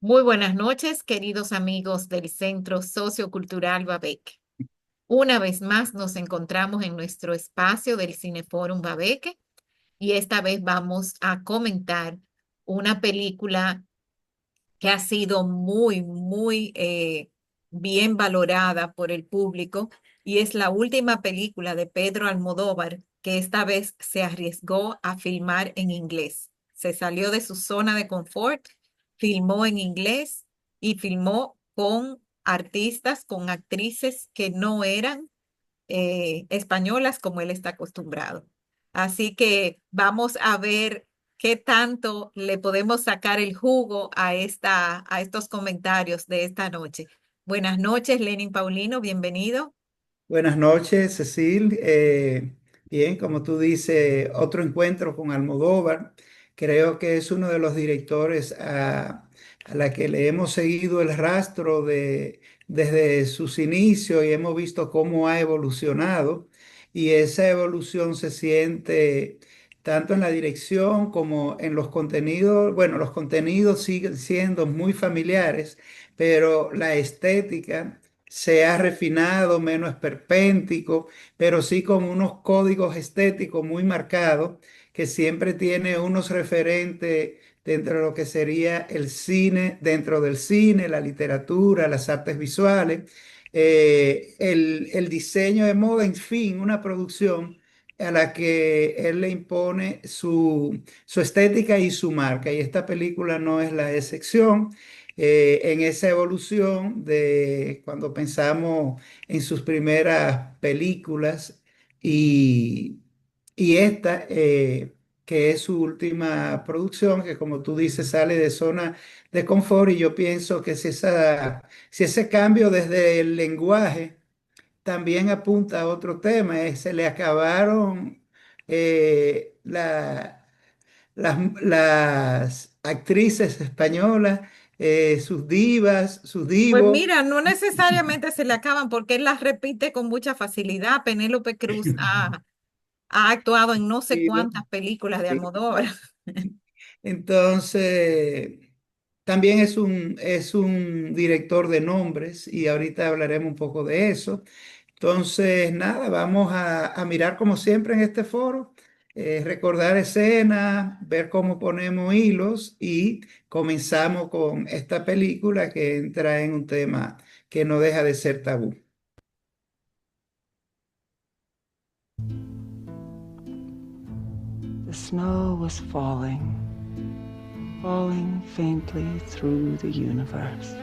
Muy buenas noches, queridos amigos del Centro Sociocultural Babeque. Una vez más nos encontramos en nuestro espacio del Cineforum Babeque y esta vez vamos a comentar una película que ha sido muy bien valorada por el público y es la última película de Pedro Almodóvar que esta vez se arriesgó a filmar en inglés. Se salió de su zona de confort, filmó en inglés y filmó con artistas, con actrices que no eran españolas como él está acostumbrado. Así que vamos a ver qué tanto le podemos sacar el jugo a estos comentarios de esta noche. Buenas noches, Lenin Paulino, bienvenido. Buenas noches, Cecil. Bien, como tú dices, otro encuentro con Almodóvar. Creo que es uno de los directores a la que le hemos seguido el rastro desde sus inicios y hemos visto cómo ha evolucionado. Y esa evolución se siente tanto en la dirección como en los contenidos. Bueno, los contenidos siguen siendo muy familiares, pero la estética se ha refinado, menos esperpéntico, pero sí con unos códigos estéticos muy marcados, que siempre tiene unos referentes dentro de lo que sería el cine, dentro del cine, la literatura, las artes visuales, el diseño de moda, en fin, una producción a la que él le impone su estética y su marca. Y esta película no es la excepción en esa evolución de cuando pensamos en sus primeras películas y, y esta, que es su última producción, que como tú dices sale de zona de confort y yo pienso que si ese cambio desde el lenguaje también apunta a otro tema, se le acabaron las actrices españolas, sus divas, sus Pues divos. mira, no necesariamente se le acaban porque él las repite con mucha facilidad. Penélope Cruz ha actuado en no sé Y lo- cuántas películas de Almodóvar. Entonces, también es un director de nombres y ahorita hablaremos un poco de eso. Entonces, nada, vamos a mirar como siempre en este foro, recordar escenas, ver cómo ponemos hilos y comenzamos con esta película que entra en un tema que no deja de ser tabú. The snow was falling, falling faintly through the universe,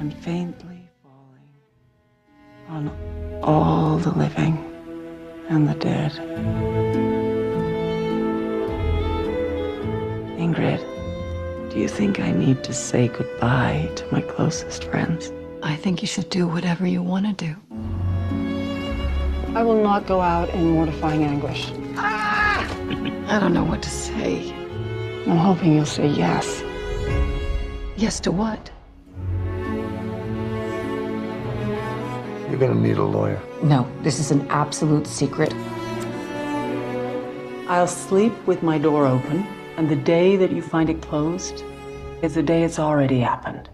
and faintly falling on all the living and the dead. Ingrid, do you think I need to say goodbye to my closest friends? I think you should do whatever you want to do. I will not go out in mortifying anguish. I don't know what to say. I'm hoping you'll say yes. Yes to what? You're gonna need a lawyer. No, this is an absolute secret. I'll sleep with my door open, and the day that you find it closed is the day it's already happened.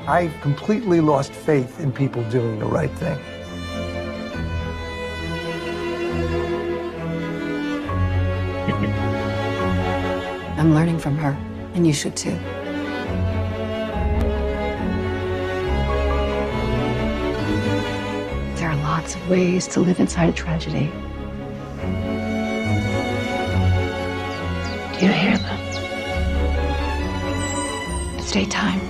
I completely lost faith in people doing the right thing. I'm learning from her, and you should too. There are lots of ways to live inside a tragedy. Do you hear them? It's daytime.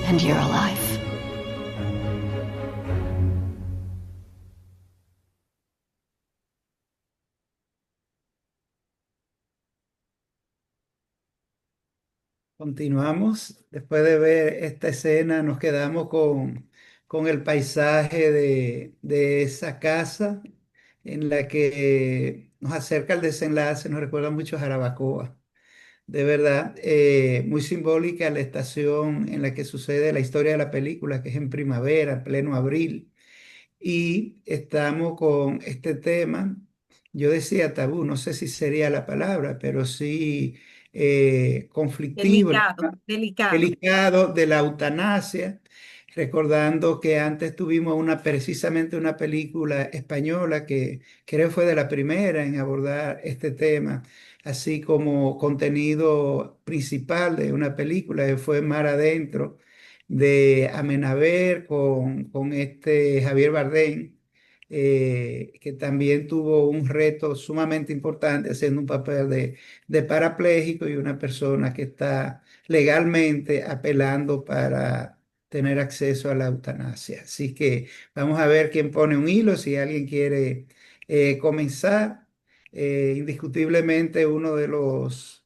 And you're alive. Continuamos. Después de ver esta escena, nos quedamos con el paisaje de esa casa en la que nos acerca el desenlace, nos recuerda mucho a Jarabacoa. De verdad, muy simbólica la estación en la que sucede la historia de la película, que es en primavera, pleno abril. Y estamos con este tema yo decía tabú, no sé si sería la palabra, pero sí conflictivo, Delicado, delicado. delicado de la eutanasia, recordando que antes tuvimos precisamente una película española que creo fue de la primera en abordar este tema, así como contenido principal de una película que fue Mar Adentro de Amenábar con este Javier Bardem, que también tuvo un reto sumamente importante haciendo un papel de parapléjico y una persona que está legalmente apelando para tener acceso a la eutanasia. Así que vamos a ver quién pone un hilo, si alguien quiere comenzar. Indiscutiblemente uno de los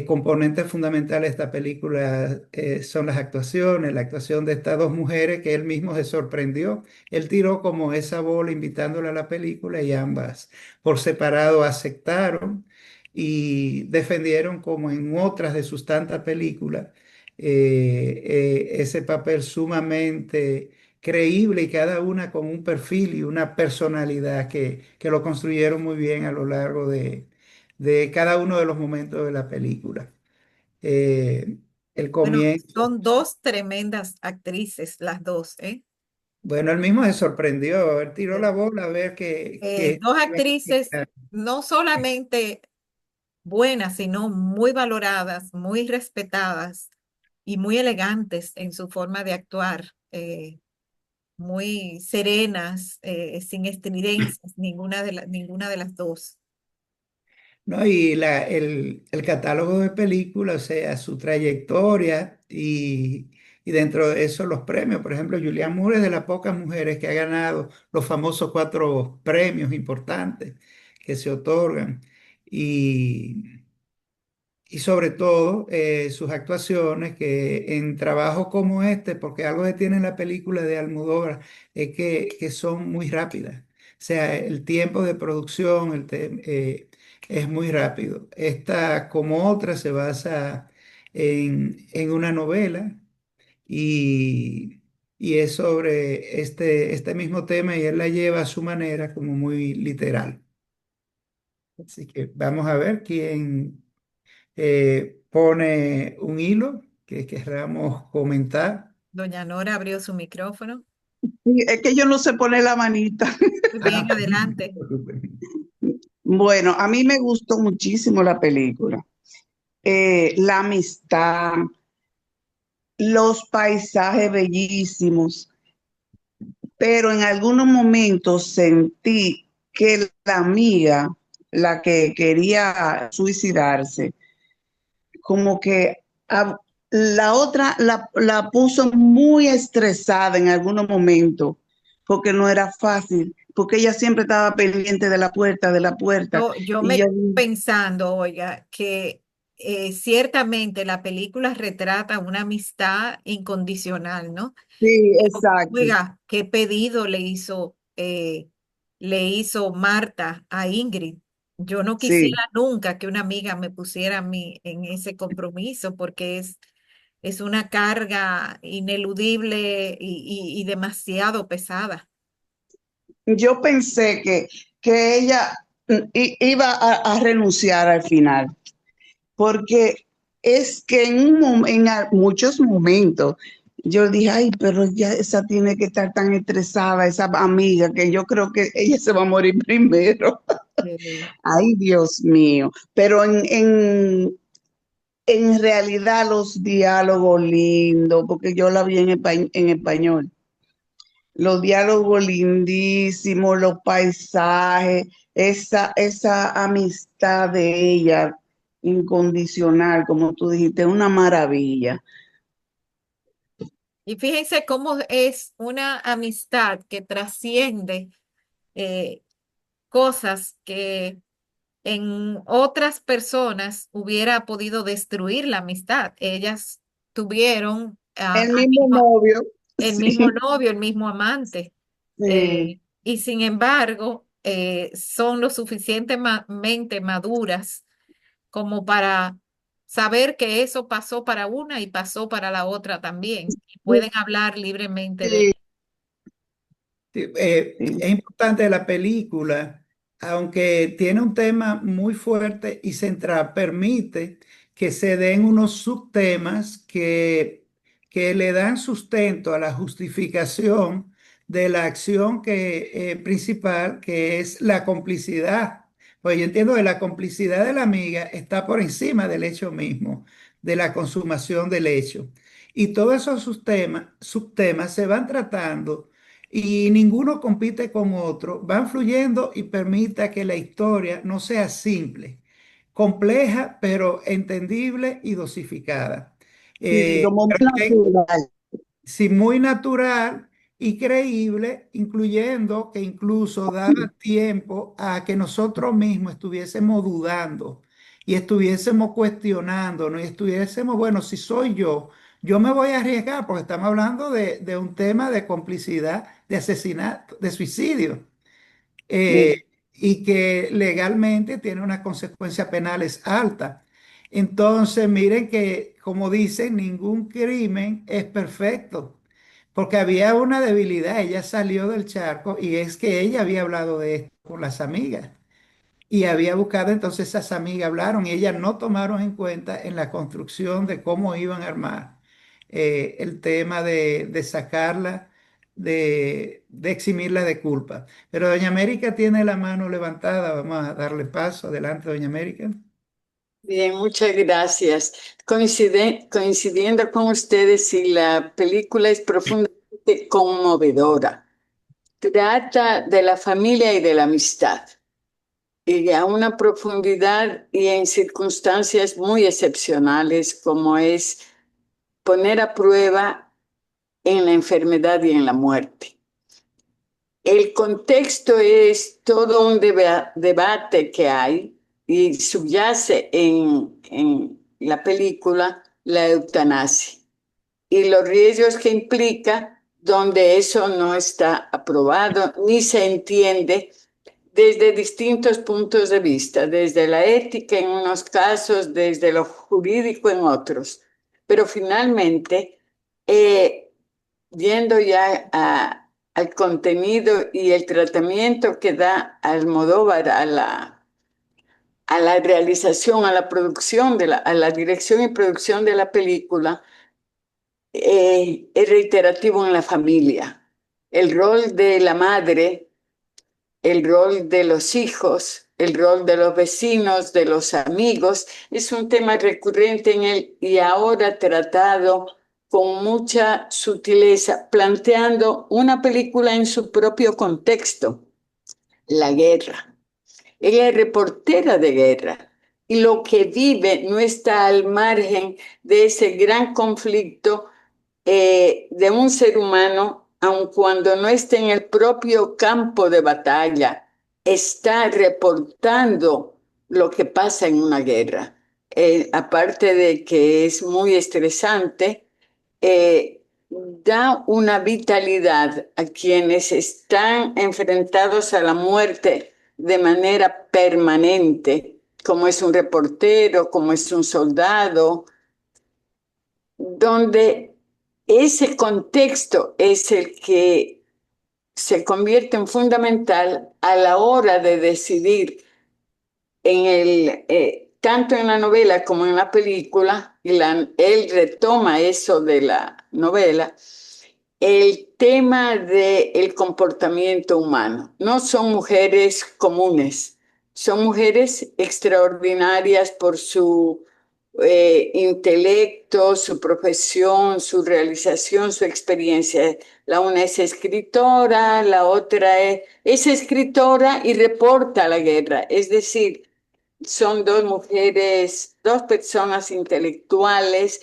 componentes fundamentales de esta película son las actuaciones, la actuación de estas dos mujeres que él mismo se sorprendió. Él tiró como esa bola invitándola a la película y ambas por separado aceptaron y defendieron como en otras de sus tantas películas ese papel sumamente creíble y cada una con un perfil y una personalidad que lo construyeron muy bien a lo largo de cada uno de los momentos de la película. Eh, el Bueno, comienzo, son dos tremendas actrices, las dos, ¿eh? bueno, él mismo se sorprendió, él tiró la bola a ver Dos actrices no solamente buenas, sino muy valoradas, muy respetadas y muy elegantes en su forma de actuar, muy serenas, sin estridencias, ninguna de las dos. ¿no? Y el catálogo de películas, o sea, su trayectoria y dentro de eso los premios. Por ejemplo, Julianne Moore es de las pocas mujeres que ha ganado los famosos 4 premios importantes que se otorgan. Y, y sobre todo sus actuaciones que en trabajos como este, porque algo que tiene la película de Almodóvar es que son muy rápidas. O sea, el tiempo de producción es muy rápido. Esta, como otra, se basa en una novela y, y es sobre este mismo tema y él la lleva a su manera como muy literal. Así que vamos a ver quién pone un hilo que queramos comentar. Doña Nora abrió su micrófono. Y es que yo no sé poner la manita. Muy Ah, bien, adelante. Bueno, a mí me gustó muchísimo la película. La amistad, los paisajes bellísimos, pero en algunos momentos sentí que la amiga, la que quería suicidarse, como que la otra la puso muy estresada en algunos momentos, porque no era fácil, porque ella siempre estaba pendiente de la puerta. Yo Y me yo, quedo pensando, oiga, que ciertamente la película retrata una amistad incondicional, ¿no? sí, Pero, exacto, oiga, ¿qué pedido le hizo Marta a Ingrid? Yo no quisiera sí. nunca que una amiga me pusiera a mí en ese compromiso porque es una carga ineludible y demasiado pesada. Yo pensé que ella iba a renunciar al final, porque es que muchos momentos yo dije, ay, pero ya esa tiene que estar tan estresada, esa amiga, que yo creo que ella se va a morir primero. Ay, Dios mío. Pero en realidad los diálogos lindos, porque yo la vi en español, los diálogos lindísimos, los paisajes, esa amistad de ella incondicional, como tú dijiste, una maravilla. Y fíjense cómo es una amistad que trasciende eh, cosas que en otras personas hubiera podido destruir la amistad. Ellas tuvieron El mismo novio, el mismo sí, novio, el mismo amante, sí. y sin embargo son lo suficientemente maduras como para saber que eso pasó para una y pasó para la otra también. Y pueden hablar libremente de Sí, Sí, sí. es importante la película aunque tiene un tema muy fuerte y central, permite que se den unos subtemas que le dan sustento a la justificación de la acción principal, que es la complicidad. Pues yo entiendo que la complicidad de la amiga está por encima del hecho mismo, de la consumación del hecho. Y todos esos subtemas se van tratando y ninguno compite con otro, van fluyendo y permita que la historia no sea simple, compleja, pero entendible y dosificada. Sí, como muy Creo que natural. sí, muy natural y creíble, incluyendo que incluso daba tiempo a que nosotros mismos estuviésemos dudando y estuviésemos cuestionándonos y estuviésemos, bueno, si soy yo me voy a arriesgar porque estamos hablando de un tema de complicidad, de asesinato, de suicidio y que legalmente tiene unas consecuencias penales altas. Entonces, miren que, como dicen, ningún crimen es perfecto, porque había una debilidad, ella salió del charco y es que ella había hablado de esto con las amigas y había buscado, entonces esas amigas hablaron y ellas no tomaron en cuenta en la construcción de cómo iban a armar el tema de sacarla, de eximirla de culpa. Pero doña América tiene la mano levantada, vamos a darle paso. Adelante, doña América. Bien, muchas gracias. Coincidiendo con ustedes, sí, la película es profundamente conmovedora. Trata de la familia y de la amistad, y a una profundidad y en circunstancias muy excepcionales, como es poner a prueba en la enfermedad y en la muerte. El contexto es todo un debate que hay y subyace en la película la eutanasia y los riesgos que implica donde eso no está aprobado ni se entiende desde distintos puntos de vista, desde la ética en unos casos, desde lo jurídico en otros. Pero finalmente, yendo ya al contenido y el tratamiento que da Almodóvar a la realización, a la producción, a la dirección y producción de la película, es reiterativo en la familia. El rol de la madre, el rol de los hijos, el rol de los vecinos, de los amigos, es un tema recurrente en él y ahora tratado con mucha sutileza, planteando una película en su propio contexto, la guerra. Ella es reportera de guerra y lo que vive no está al margen de ese gran conflicto de un ser humano, aun cuando no esté en el propio campo de batalla, está reportando lo que pasa en una guerra. Aparte de que es muy estresante, da una vitalidad a quienes están enfrentados a la muerte de manera permanente, como es un reportero, como es un soldado, donde ese contexto es el que se convierte en fundamental a la hora de decidir tanto en la novela como en la película, y él retoma eso de la novela, el tema del comportamiento humano. No son mujeres comunes, son mujeres extraordinarias por su intelecto, su profesión, su realización, su experiencia. La una es escritora, la otra es escritora y reporta la guerra. Es decir, son dos mujeres, dos personas intelectuales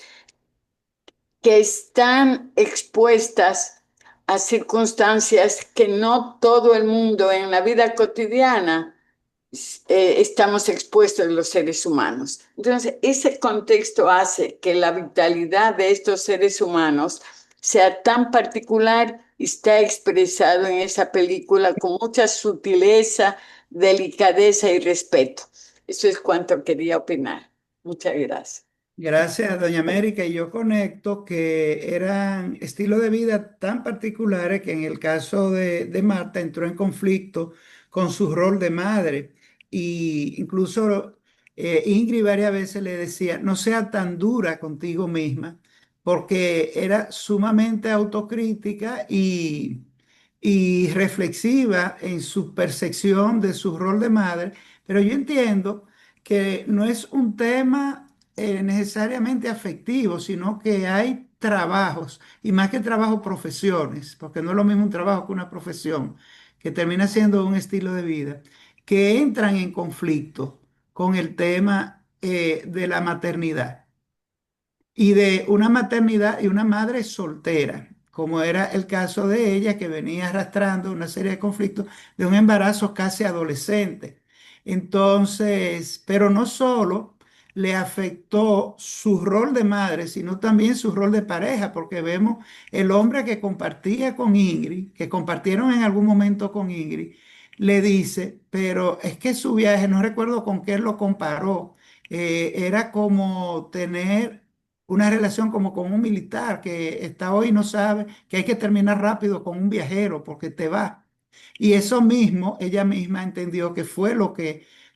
que están expuestas a circunstancias que no todo el mundo en la vida cotidiana estamos expuestos los seres humanos. Entonces, ese contexto hace que la vitalidad de estos seres humanos sea tan particular y está expresado en esa película con mucha sutileza, delicadeza y respeto. Eso es cuanto quería opinar. Muchas gracias. Gracias, doña América. Y yo conecto que eran estilos de vida tan particulares que en el caso de Marta entró en conflicto con su rol de madre. Y incluso Ingrid varias veces le decía, no sea tan dura contigo misma, porque era sumamente autocrítica y reflexiva en su percepción de su rol de madre. Pero yo entiendo que no es un tema necesariamente afectivo, sino que hay trabajos, y más que trabajo, profesiones, porque no es lo mismo un trabajo que una profesión, que termina siendo un estilo de vida, que entran en conflicto con el tema de la maternidad y de una maternidad y una madre soltera, como era el caso de ella, que venía arrastrando una serie de conflictos de un embarazo casi adolescente. Entonces, pero no solo le afectó su rol de madre, sino también su rol de pareja, porque vemos el hombre que compartía con Ingrid, que compartieron en algún momento con Ingrid, le dice, pero es que su viaje, no recuerdo con qué él lo comparó, era como tener una relación como con un militar que está hoy y no sabe que hay que terminar rápido con un viajero porque te va. Y eso mismo, ella misma entendió que fue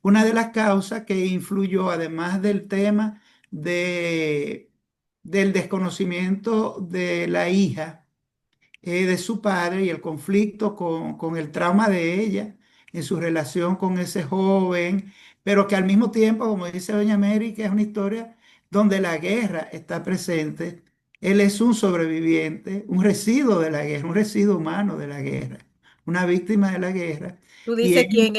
una de las causas que influyó, además del tema de, del desconocimiento de la hija de su padre y el conflicto con el trauma de ella en su relación con ese joven, pero que al mismo tiempo, como dice Doña Mary, que es una historia donde la guerra está presente. Él es un sobreviviente, un residuo de la guerra, un residuo humano de la guerra, una víctima de la guerra. Tú Y dices él, quién,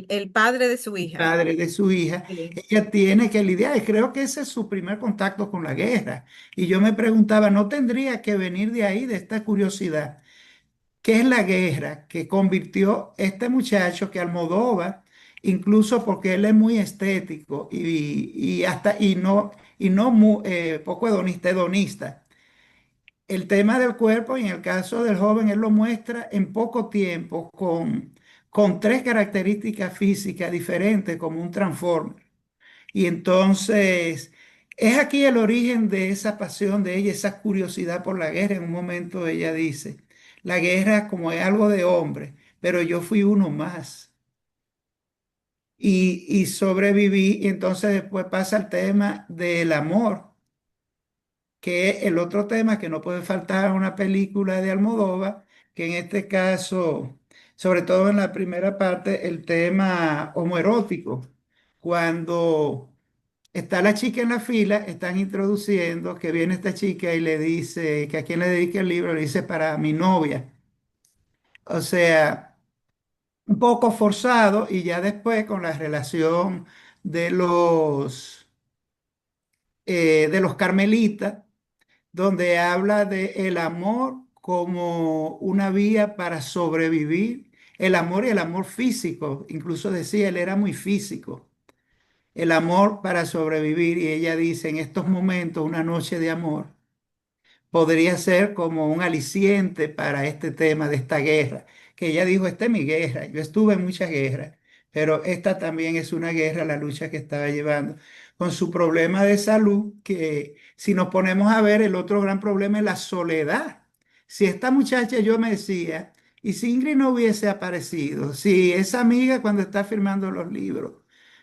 el padre de su hija. padre de su hija, Sí. ella tiene que lidiar, y creo que ese es su primer contacto con la guerra. Y yo me preguntaba, ¿no tendría que venir de ahí, de esta curiosidad? ¿Qué es la guerra que convirtió este muchacho que Almodóvar, incluso porque él es muy estético y hasta poco hedonista? El tema del cuerpo, y en el caso del joven, él lo muestra en poco tiempo con tres características físicas diferentes, como un transformer. Y entonces es aquí el origen de esa pasión de ella, esa curiosidad por la guerra. En un momento ella dice, la guerra como es algo de hombre, pero yo fui uno más y sobreviví. Y entonces después pasa el tema del amor, que es el otro tema que no puede faltar en una película de Almodóvar, que en este caso, sobre todo en la primera parte, el tema homoerótico, cuando está la chica en la fila, están introduciendo que viene esta chica y le dice que a quién le dedique el libro, le dice para mi novia. O sea, un poco forzado, y ya después con la relación de de los carmelitas, donde habla de el amor como una vía para sobrevivir, el amor y el amor físico, incluso decía, él era muy físico, el amor para sobrevivir, y ella dice, en estos momentos, una noche de amor podría ser como un aliciente para este tema de esta guerra, que ella dijo, esta es mi guerra, yo estuve en muchas guerras, pero esta también es una guerra, la lucha que estaba llevando con su problema de salud, que si nos ponemos a ver, el otro gran problema es la soledad. Si esta muchacha, yo me decía, y si Ingrid no hubiese aparecido, si esa amiga cuando está firmando los libros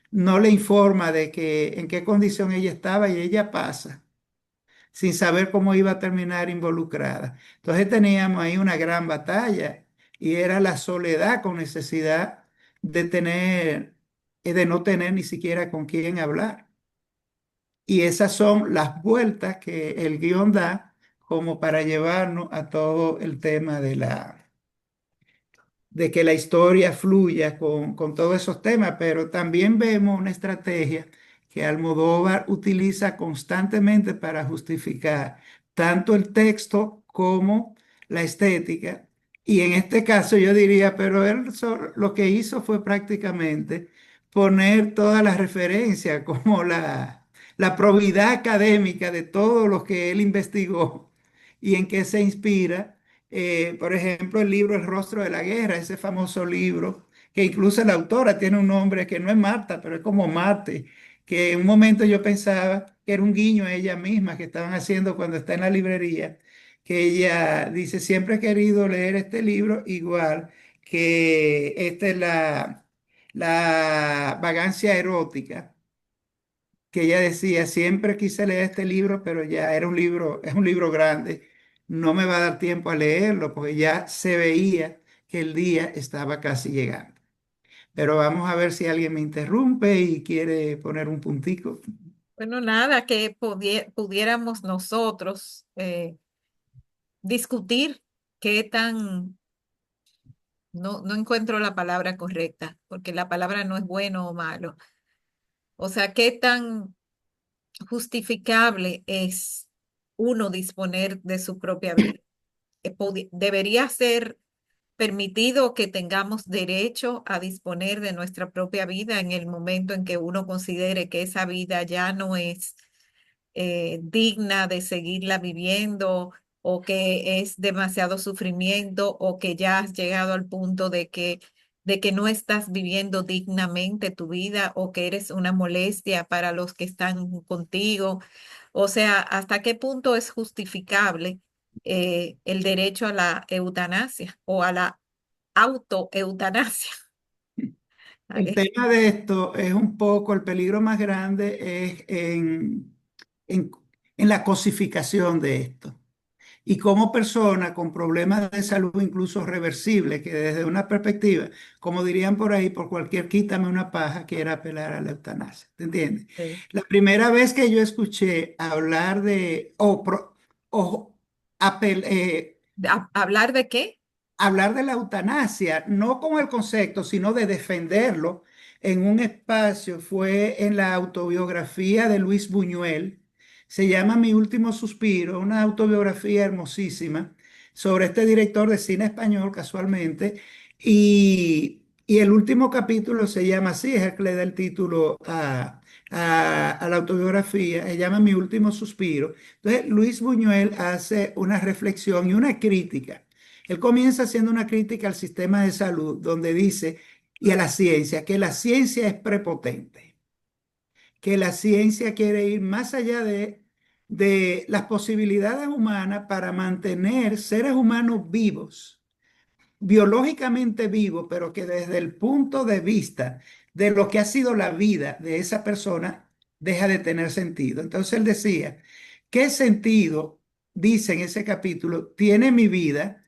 no le informa de que en qué condición ella estaba y ella pasa sin saber cómo iba a terminar involucrada. Entonces teníamos ahí una gran batalla y era la soledad con necesidad de tener, de no tener ni siquiera con quién hablar. Y esas son las vueltas que el guión da como para llevarnos a todo el tema de que la historia fluya con todos esos temas, pero también vemos una estrategia que Almodóvar utiliza constantemente para justificar tanto el texto como la estética. Y en este caso yo diría, pero él lo que hizo fue prácticamente poner todas las referencias, como la probidad académica de todo lo que él investigó y en qué se inspira. Por ejemplo, el libro El rostro de la guerra, ese famoso libro, que incluso la autora tiene un nombre que no es Marta, pero es como Marte, que en un momento yo pensaba que era un guiño a ella misma que estaban haciendo cuando está en la librería, que ella dice, siempre he querido leer este libro igual que esta es la vagancia erótica, que ella decía, siempre quise leer este libro, pero ya era un libro, es un libro grande, no me va a dar tiempo a leerlo, porque ya se veía que el día estaba casi llegando. Pero vamos a ver si alguien me interrumpe y quiere poner un puntico. Bueno, nada, que pudiéramos nosotros discutir qué tan, no encuentro la palabra correcta, porque la palabra no es bueno o malo. O sea, qué tan justificable es uno disponer de su propia vida. Debería ser permitido que tengamos derecho a disponer de nuestra propia vida en el momento en que uno considere que esa vida ya no es digna de seguirla viviendo, o que es demasiado sufrimiento, o que ya has llegado al punto de que no estás viviendo dignamente tu vida, o que eres una molestia para los que están contigo. O sea, ¿hasta qué punto es justificable el derecho a la eutanasia o a la autoeutanasia? El tema de esto es un poco, el peligro más grande es en, en la cosificación de esto. Y como persona con problemas de salud incluso reversibles, que desde una perspectiva, como dirían por ahí, por cualquier quítame una paja, quiera apelar a la eutanasia. ¿Te entiendes? Sí. La primera vez que yo escuché hablar de, o ¿Hablar de qué? hablar de la eutanasia, no con el concepto, sino de defenderlo en un espacio, fue en la autobiografía de Luis Buñuel. Se llama Mi último suspiro, una autobiografía hermosísima sobre este director de cine español, casualmente. Y el último capítulo se llama así, es el que le da el título a la autobiografía, se llama Mi último suspiro. Entonces, Luis Buñuel hace una reflexión y una crítica. Él comienza haciendo una crítica al sistema de salud, donde dice, y a la ciencia, que la ciencia es prepotente, que la ciencia quiere ir más allá de las posibilidades humanas para mantener seres humanos vivos, biológicamente vivos, pero que desde el punto de vista de lo que ha sido la vida de esa persona, deja de tener sentido. Entonces él decía, ¿qué sentido, dice en ese capítulo, tiene mi vida?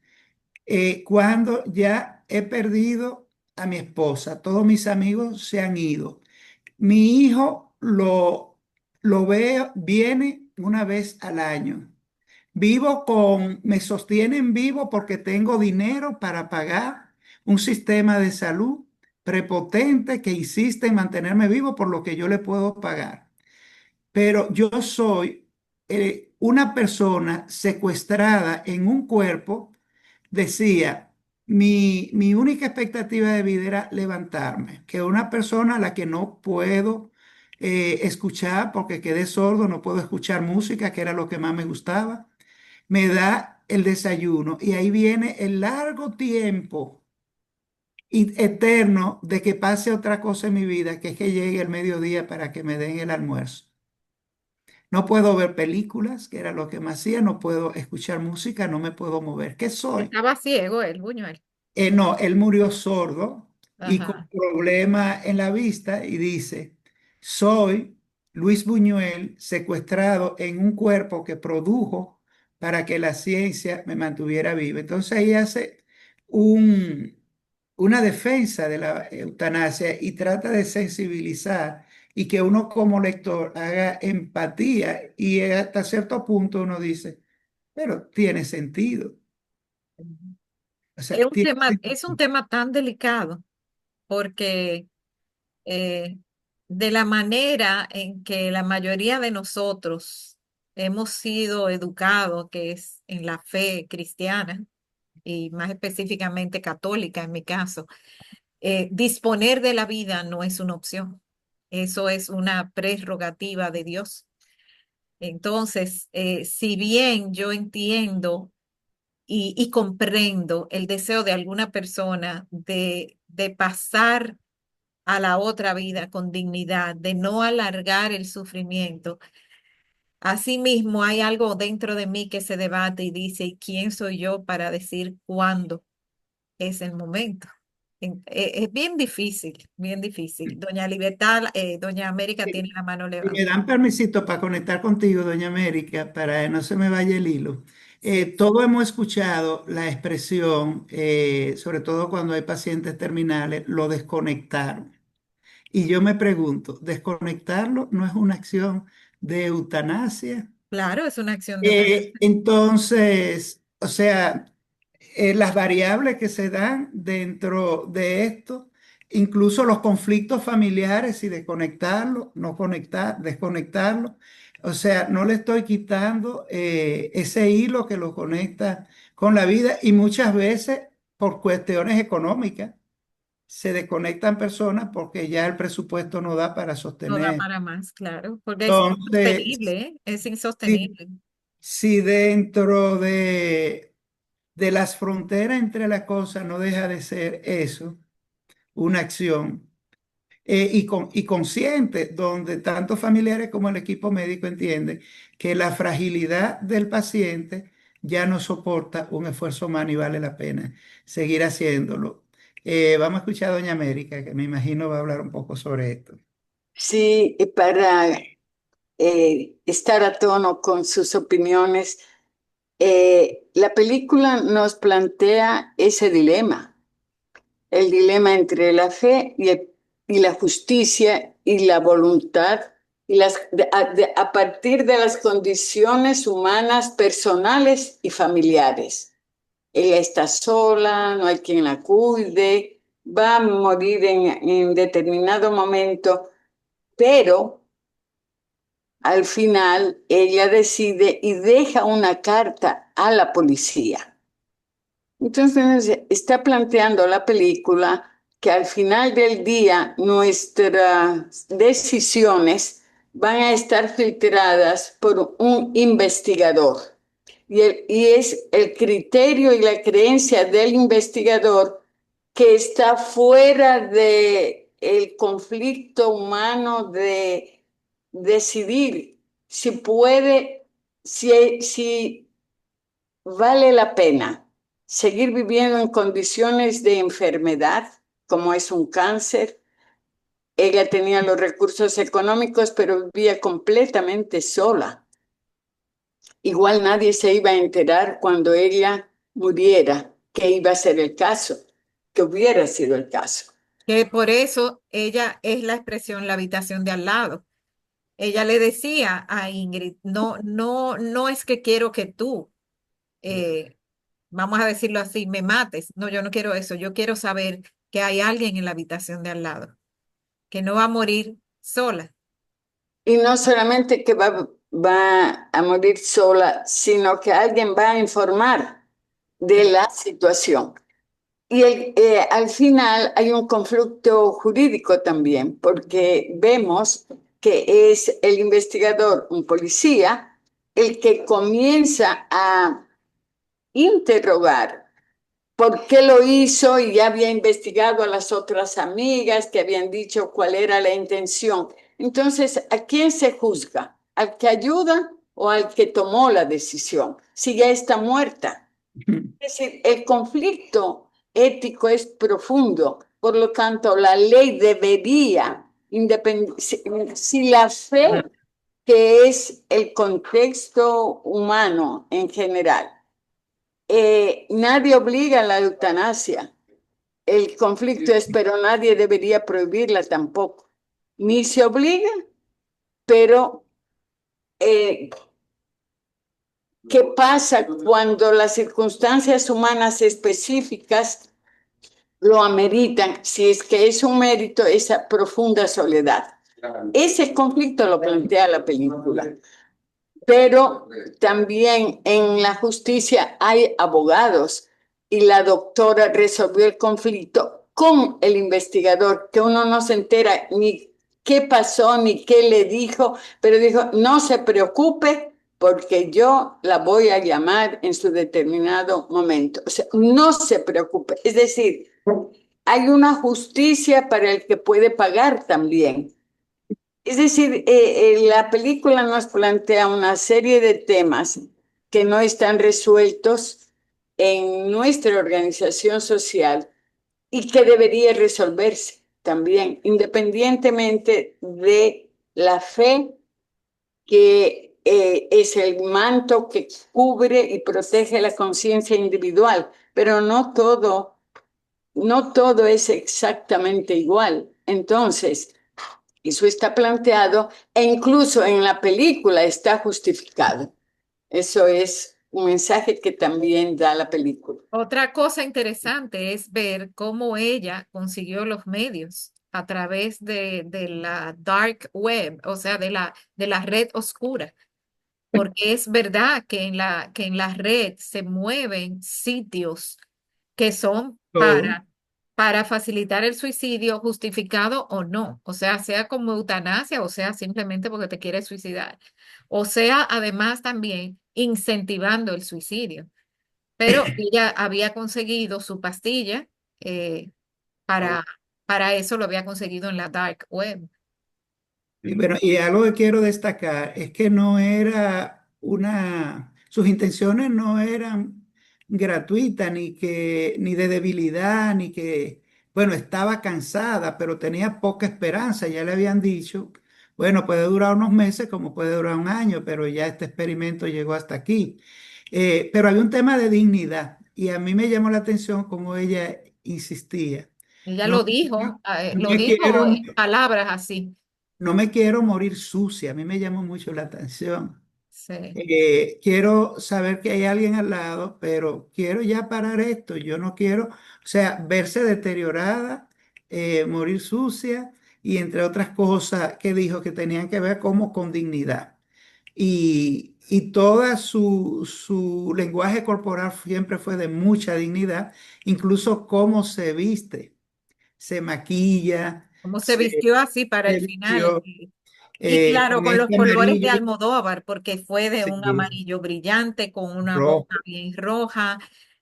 Cuando ya he perdido a mi esposa, todos mis amigos se han ido. Mi hijo lo veo, viene una vez al año. Me sostienen vivo porque tengo dinero para pagar un sistema de salud prepotente que insiste en mantenerme vivo por lo que yo le puedo pagar. Pero yo soy una persona secuestrada en un cuerpo. Decía, mi única expectativa de vida era levantarme, que una persona a la que no puedo escuchar porque quedé sordo, no puedo escuchar música, que era lo que más me gustaba, me da el desayuno y ahí viene el largo tiempo y eterno de que pase otra cosa en mi vida, que es que llegue el mediodía para que me den el almuerzo. No puedo ver películas, que era lo que me hacía, no puedo escuchar música, no me puedo mover. ¿Qué soy? Estaba ciego el Buñuel. No, él murió sordo y con Ajá. problema en la vista y dice, soy Luis Buñuel secuestrado en un cuerpo que produjo para que la ciencia me mantuviera vivo. Entonces ahí hace un, una defensa de la eutanasia y trata de sensibilizar y que uno como lector haga empatía y hasta cierto punto uno dice, pero tiene sentido. O sea, tiene Es un sentido. tema tan delicado porque eh, de la manera en que la mayoría de nosotros hemos sido educados, que es en la fe cristiana y más específicamente católica en mi caso, disponer de la vida no es una opción. Eso es una prerrogativa de Dios. Entonces, si bien yo entiendo y comprendo el deseo de alguna persona de pasar a la otra vida con dignidad, de no alargar el sufrimiento, asimismo hay algo dentro de mí que se debate y dice, ¿y quién soy yo para decir cuándo es el momento. Es bien difícil, bien difícil. Doña Libertad, Doña América tiene la mano Si me levantada. dan permisito para conectar contigo, doña América, para que no se me vaya el hilo. Sí, Todos hemos escuchado la expresión, sobre todo cuando hay pacientes terminales, lo desconectaron. Y yo me pregunto, ¿desconectarlo no es una acción de eutanasia? claro, es una acción de eutanasia. Entonces, o sea, las variables que se dan dentro de esto, incluso los conflictos familiares y de conectarlo, no conectar, desconectarlo. O sea, no le estoy quitando ese hilo que lo conecta con la vida y muchas veces por cuestiones económicas se desconectan personas porque ya el presupuesto no da para No da sostener. para más, claro, porque es Entonces, insostenible, ¿eh? Es si, insostenible. si dentro de las fronteras entre las cosas no deja de ser eso, una acción, y consciente, donde tanto familiares como el equipo médico entienden que la fragilidad del paciente ya no soporta un esfuerzo más y vale la pena seguir haciéndolo. Vamos a escuchar a Doña América, que me imagino va a hablar un poco sobre esto. Sí, y para estar a tono con sus opiniones, la película nos plantea ese dilema, el dilema entre la fe y la justicia y la voluntad, y a partir de las condiciones humanas, personales y familiares. Ella está sola, no hay quien la cuide, va a morir en determinado momento, pero al final ella decide y deja una carta a la policía. Entonces está planteando la película que al final del día nuestras decisiones van a estar filtradas por un investigador. Y es el criterio y la creencia del investigador que está fuera de el conflicto humano de decidir si puede, si vale la pena seguir viviendo en condiciones de enfermedad, como es un cáncer. Ella tenía los recursos económicos, pero vivía completamente sola. Igual nadie se iba a enterar cuando ella muriera, que iba a ser el caso, que hubiera sido el caso. Que por eso ella es la expresión la habitación de al lado. Ella le decía a Ingrid, no, no, no es que quiero que tú, eh, vamos a decirlo así, me mates. No, yo no quiero eso. Yo quiero saber que hay alguien en la habitación de al lado, que no va a morir sola. Y no solamente que va a morir sola, sino que alguien va a informar de la situación. Y al final hay un conflicto jurídico también, porque vemos que es el investigador, un policía, el que comienza a interrogar por qué lo hizo y ya había investigado a las otras amigas que habían dicho cuál era la intención. Entonces, ¿a quién se juzga? ¿Al que ayuda o al que tomó la decisión? Si ya está muerta. Es decir, el conflicto ético es profundo, por lo tanto, la ley debería, si la fe, que es el contexto humano en general, nadie obliga a la eutanasia. El conflicto es, pero nadie debería prohibirla tampoco. Ni se obliga, pero eh, ¿qué pasa cuando las circunstancias humanas específicas lo ameritan? Si es que es un mérito, esa profunda soledad. Ese conflicto lo plantea la película. Pero también en la justicia hay abogados y la doctora resolvió el conflicto con el investigador, que uno no se entera ni qué pasó ni qué le dijo, pero dijo, no se preocupe porque yo la voy a llamar en su determinado momento. O sea, no se preocupe. Es decir, hay una justicia para el que puede pagar también. Es decir, la película nos plantea una serie de temas que no están resueltos en nuestra organización social y que debería resolverse también, independientemente de la fe, que es el manto que cubre y protege la conciencia individual, pero no todo es exactamente igual. Entonces, eso está planteado e incluso en la película está justificado. Eso es un mensaje que también da la película. Otra cosa interesante es ver cómo ella consiguió los medios a través de la dark web, o sea, de la red oscura, porque es verdad que en la red se mueven sitios que son Todo. para facilitar el suicidio, justificado o no, o sea como eutanasia, o sea, simplemente porque te quieres suicidar, o sea, además también incentivando el suicidio. Pero ella había conseguido su pastilla, eh, para, para eso lo había conseguido en la dark web. Y bueno, y algo que quiero destacar es que no era sus intenciones no eran gratuitas, ni de debilidad, ni que, bueno, estaba cansada, pero tenía poca esperanza. Ya le habían dicho, bueno, puede durar unos meses como puede durar un año, pero ya este experimento llegó hasta aquí. Pero había un tema de dignidad y a mí me llamó la atención cómo ella insistía. Ella No, no lo me dijo quiero, en palabras así. no me quiero morir sucia, a mí me llamó mucho la atención. Sí. Quiero saber que hay alguien al lado, pero quiero ya parar esto. Yo no quiero, o sea, verse deteriorada, morir sucia y entre otras cosas que dijo que tenían que ver como con dignidad. Y toda su lenguaje corporal siempre fue de mucha dignidad, incluso cómo se viste, se maquilla, Cómo se se, vistió así para el se final. vistió Y claro, con con los este colores de amarillo. Almodóvar, porque fue de un Sí, amarillo brillante con una boca rojo. bien roja,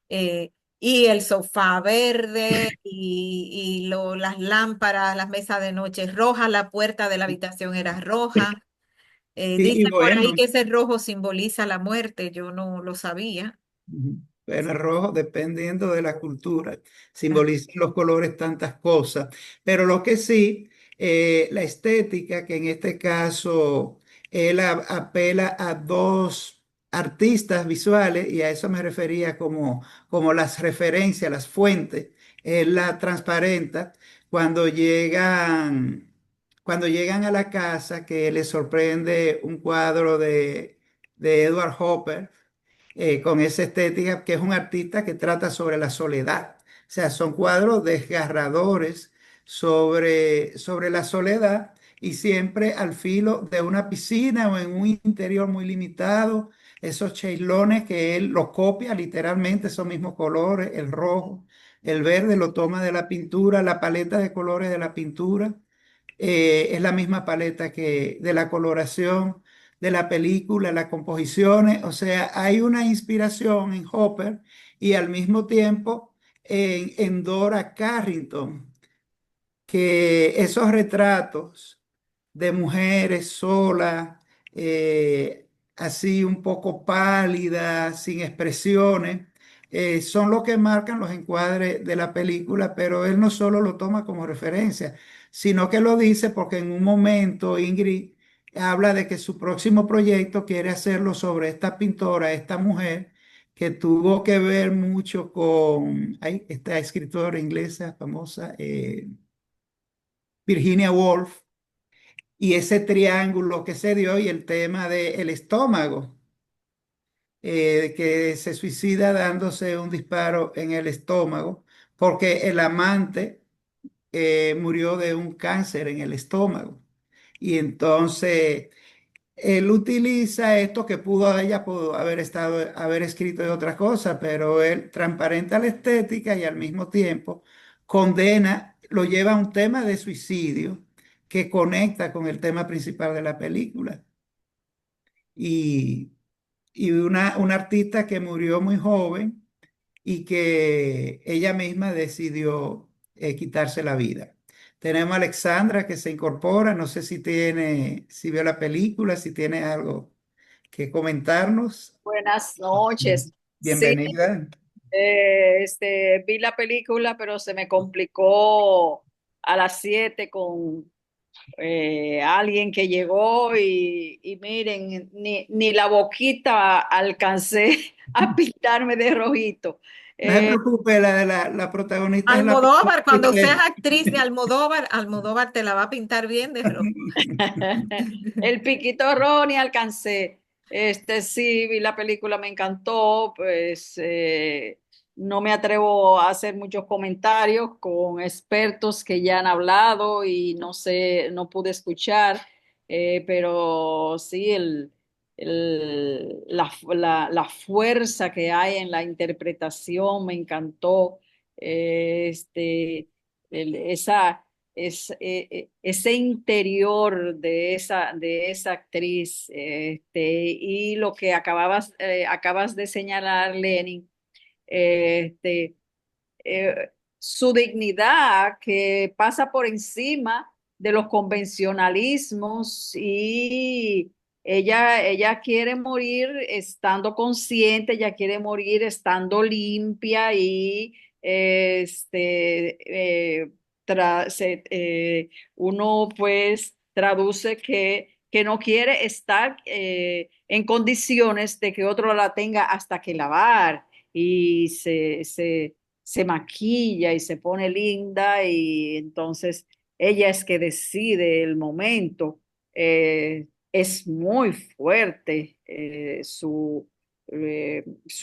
eh, y el sofá verde, las lámparas, las mesas de noche rojas, la puerta de la habitación era roja. Y Dicen por ahí bueno, que ese rojo simboliza la muerte, yo no lo sabía. ujú, bueno, el rojo, dependiendo de la cultura, simboliza los colores tantas cosas, pero lo que sí, la estética, que en este caso él apela a dos artistas visuales, y a eso me refería como las referencias, las fuentes, él la transparenta cuando cuando llegan a la casa, que les sorprende un cuadro de Edward Hopper, con esa estética, que es un artista que trata sobre la soledad. O sea, son cuadros desgarradores sobre la soledad y siempre al filo de una piscina o en un interior muy limitado. Esos cheilones que él los copia literalmente, esos mismos colores, el rojo, el verde lo toma de la pintura, la paleta de colores de la pintura es la misma paleta que de la coloración de la película, las composiciones, o sea, hay una inspiración en Hopper y al mismo tiempo en Dora Carrington, que esos retratos de mujeres solas, así un poco pálidas, sin expresiones, son lo que marcan los encuadres de la película, pero él no solo lo toma como referencia, sino que lo dice porque en un momento Ingrid habla de que su próximo proyecto quiere hacerlo sobre esta pintora, esta mujer, que tuvo que ver mucho con esta escritora inglesa famosa, Virginia Woolf, y ese triángulo que se dio y el tema del estómago, que se suicida dándose un disparo en el estómago porque el amante murió de un cáncer en el estómago. Y entonces él utiliza esto que ella pudo haber escrito de otra cosa, pero él transparenta la estética y al mismo tiempo condena, lo lleva a un tema de suicidio que conecta con el tema principal de la película. Y, y una artista que murió muy joven y que ella misma decidió quitarse la vida. Tenemos a Alexandra que se incorpora, no sé si vio la película, si tiene algo que comentarnos. Buenas noches. Sí, Bienvenida. Vi la película, pero se me complicó a las 7 con alguien que llegó y miren, ni la boquita alcancé a pintarme de rojito. No se Eh, preocupe, la protagonista es la Almodóvar, cuando seas primera. actriz de Almodóvar, Almodóvar te la va a pintar bien de rojo. el piquito rojo ni alcancé. Sí, vi la película, me encantó, pues no me atrevo a hacer muchos comentarios con expertos que ya han hablado y no sé, no pude escuchar, pero sí, la fuerza que hay en la interpretación me encantó. Esa ese interior de esa actriz, y lo que acabas de señalar, Lenin, este, su dignidad que pasa por encima de los convencionalismos y ella quiere morir estando consciente, ella quiere morir estando limpia y uno pues traduce que no quiere estar en condiciones de que otro la tenga hasta que lavar y se maquilla y se pone linda y entonces ella es que decide el momento. Es muy fuerte su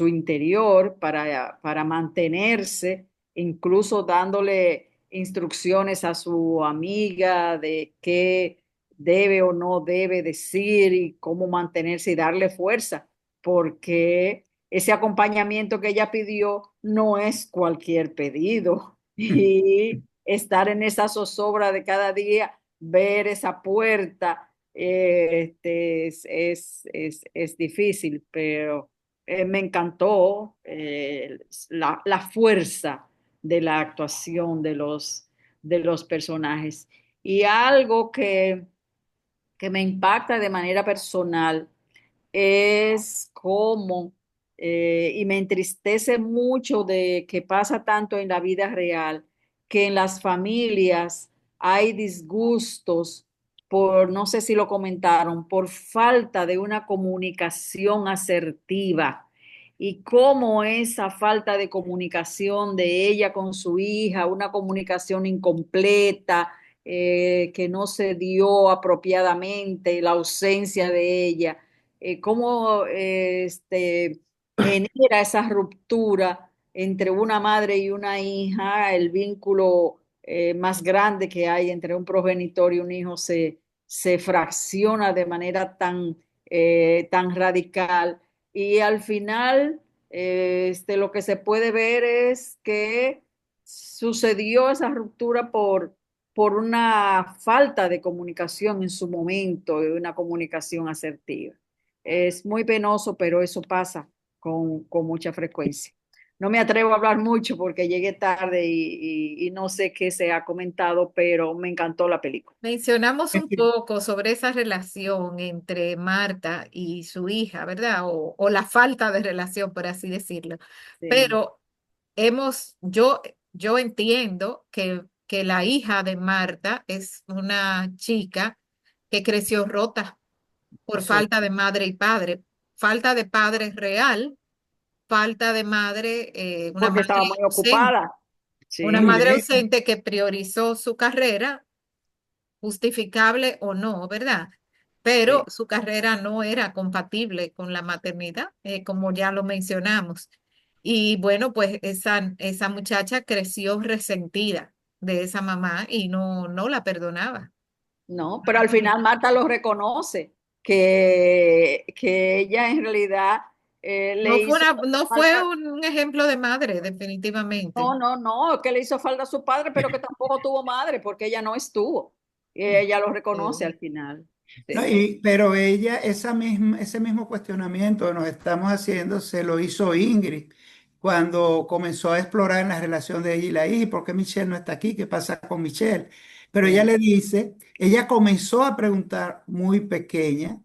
interior para mantenerse, incluso dándole instrucciones a su amiga de qué debe o no debe decir y cómo mantenerse y darle fuerza, porque ese acompañamiento que ella pidió no es cualquier pedido. Y estar en esa zozobra de cada día, ver esa puerta, es difícil, pero me encantó la fuerza de la actuación de los personajes. Y algo que me impacta de manera personal es como, y me entristece mucho de que pasa tanto en la vida real, que en las familias hay disgustos por, no sé si lo comentaron, por falta de una comunicación asertiva. Y cómo esa falta de comunicación de ella con su hija, una comunicación incompleta, que no se dio apropiadamente, la ausencia de ella, cómo genera esa ruptura entre una madre y una hija, el vínculo más grande que hay entre un progenitor y un hijo se fracciona de manera tan radical y al final lo que se puede ver es que sucedió esa ruptura por una falta de comunicación en su momento, de una comunicación asertiva. Es muy penoso, pero eso pasa con mucha frecuencia. No me atrevo a hablar mucho porque llegué tarde y no sé qué se ha comentado, pero me encantó la película. Mencionamos un poco sobre esa relación entre Marta y su hija, ¿verdad? O la falta de relación, por así decirlo. Sí, Pero yo entiendo que la hija de Marta es una chica que creció rota por sí, falta de madre y padre, falta de padre real, falta de madre, porque estaba muy ocupada. una Sí, madre Mire, ausente que priorizó su carrera, justificable o no, ¿verdad? Pero sí. su carrera no era compatible con la maternidad, como ya lo mencionamos. Y bueno, pues esa muchacha creció resentida de esa mamá y no la perdonaba. No, pero al final Marta lo reconoce, que ella en realidad le hizo No fue falta, un ejemplo de madre, definitivamente. no, que le hizo falta a su padre, pero que tampoco tuvo madre porque ella no estuvo. Y ella lo reconoce Sí. al final. no, Sí, pero ella, ese mismo cuestionamiento que nos estamos haciendo, se lo hizo Ingrid cuando comenzó a explorar la relación de ella y la hija, ¿y por qué Michelle no está aquí? ¿Qué pasa con Michelle? Pero ella sí, le dice, ella comenzó a preguntar muy pequeña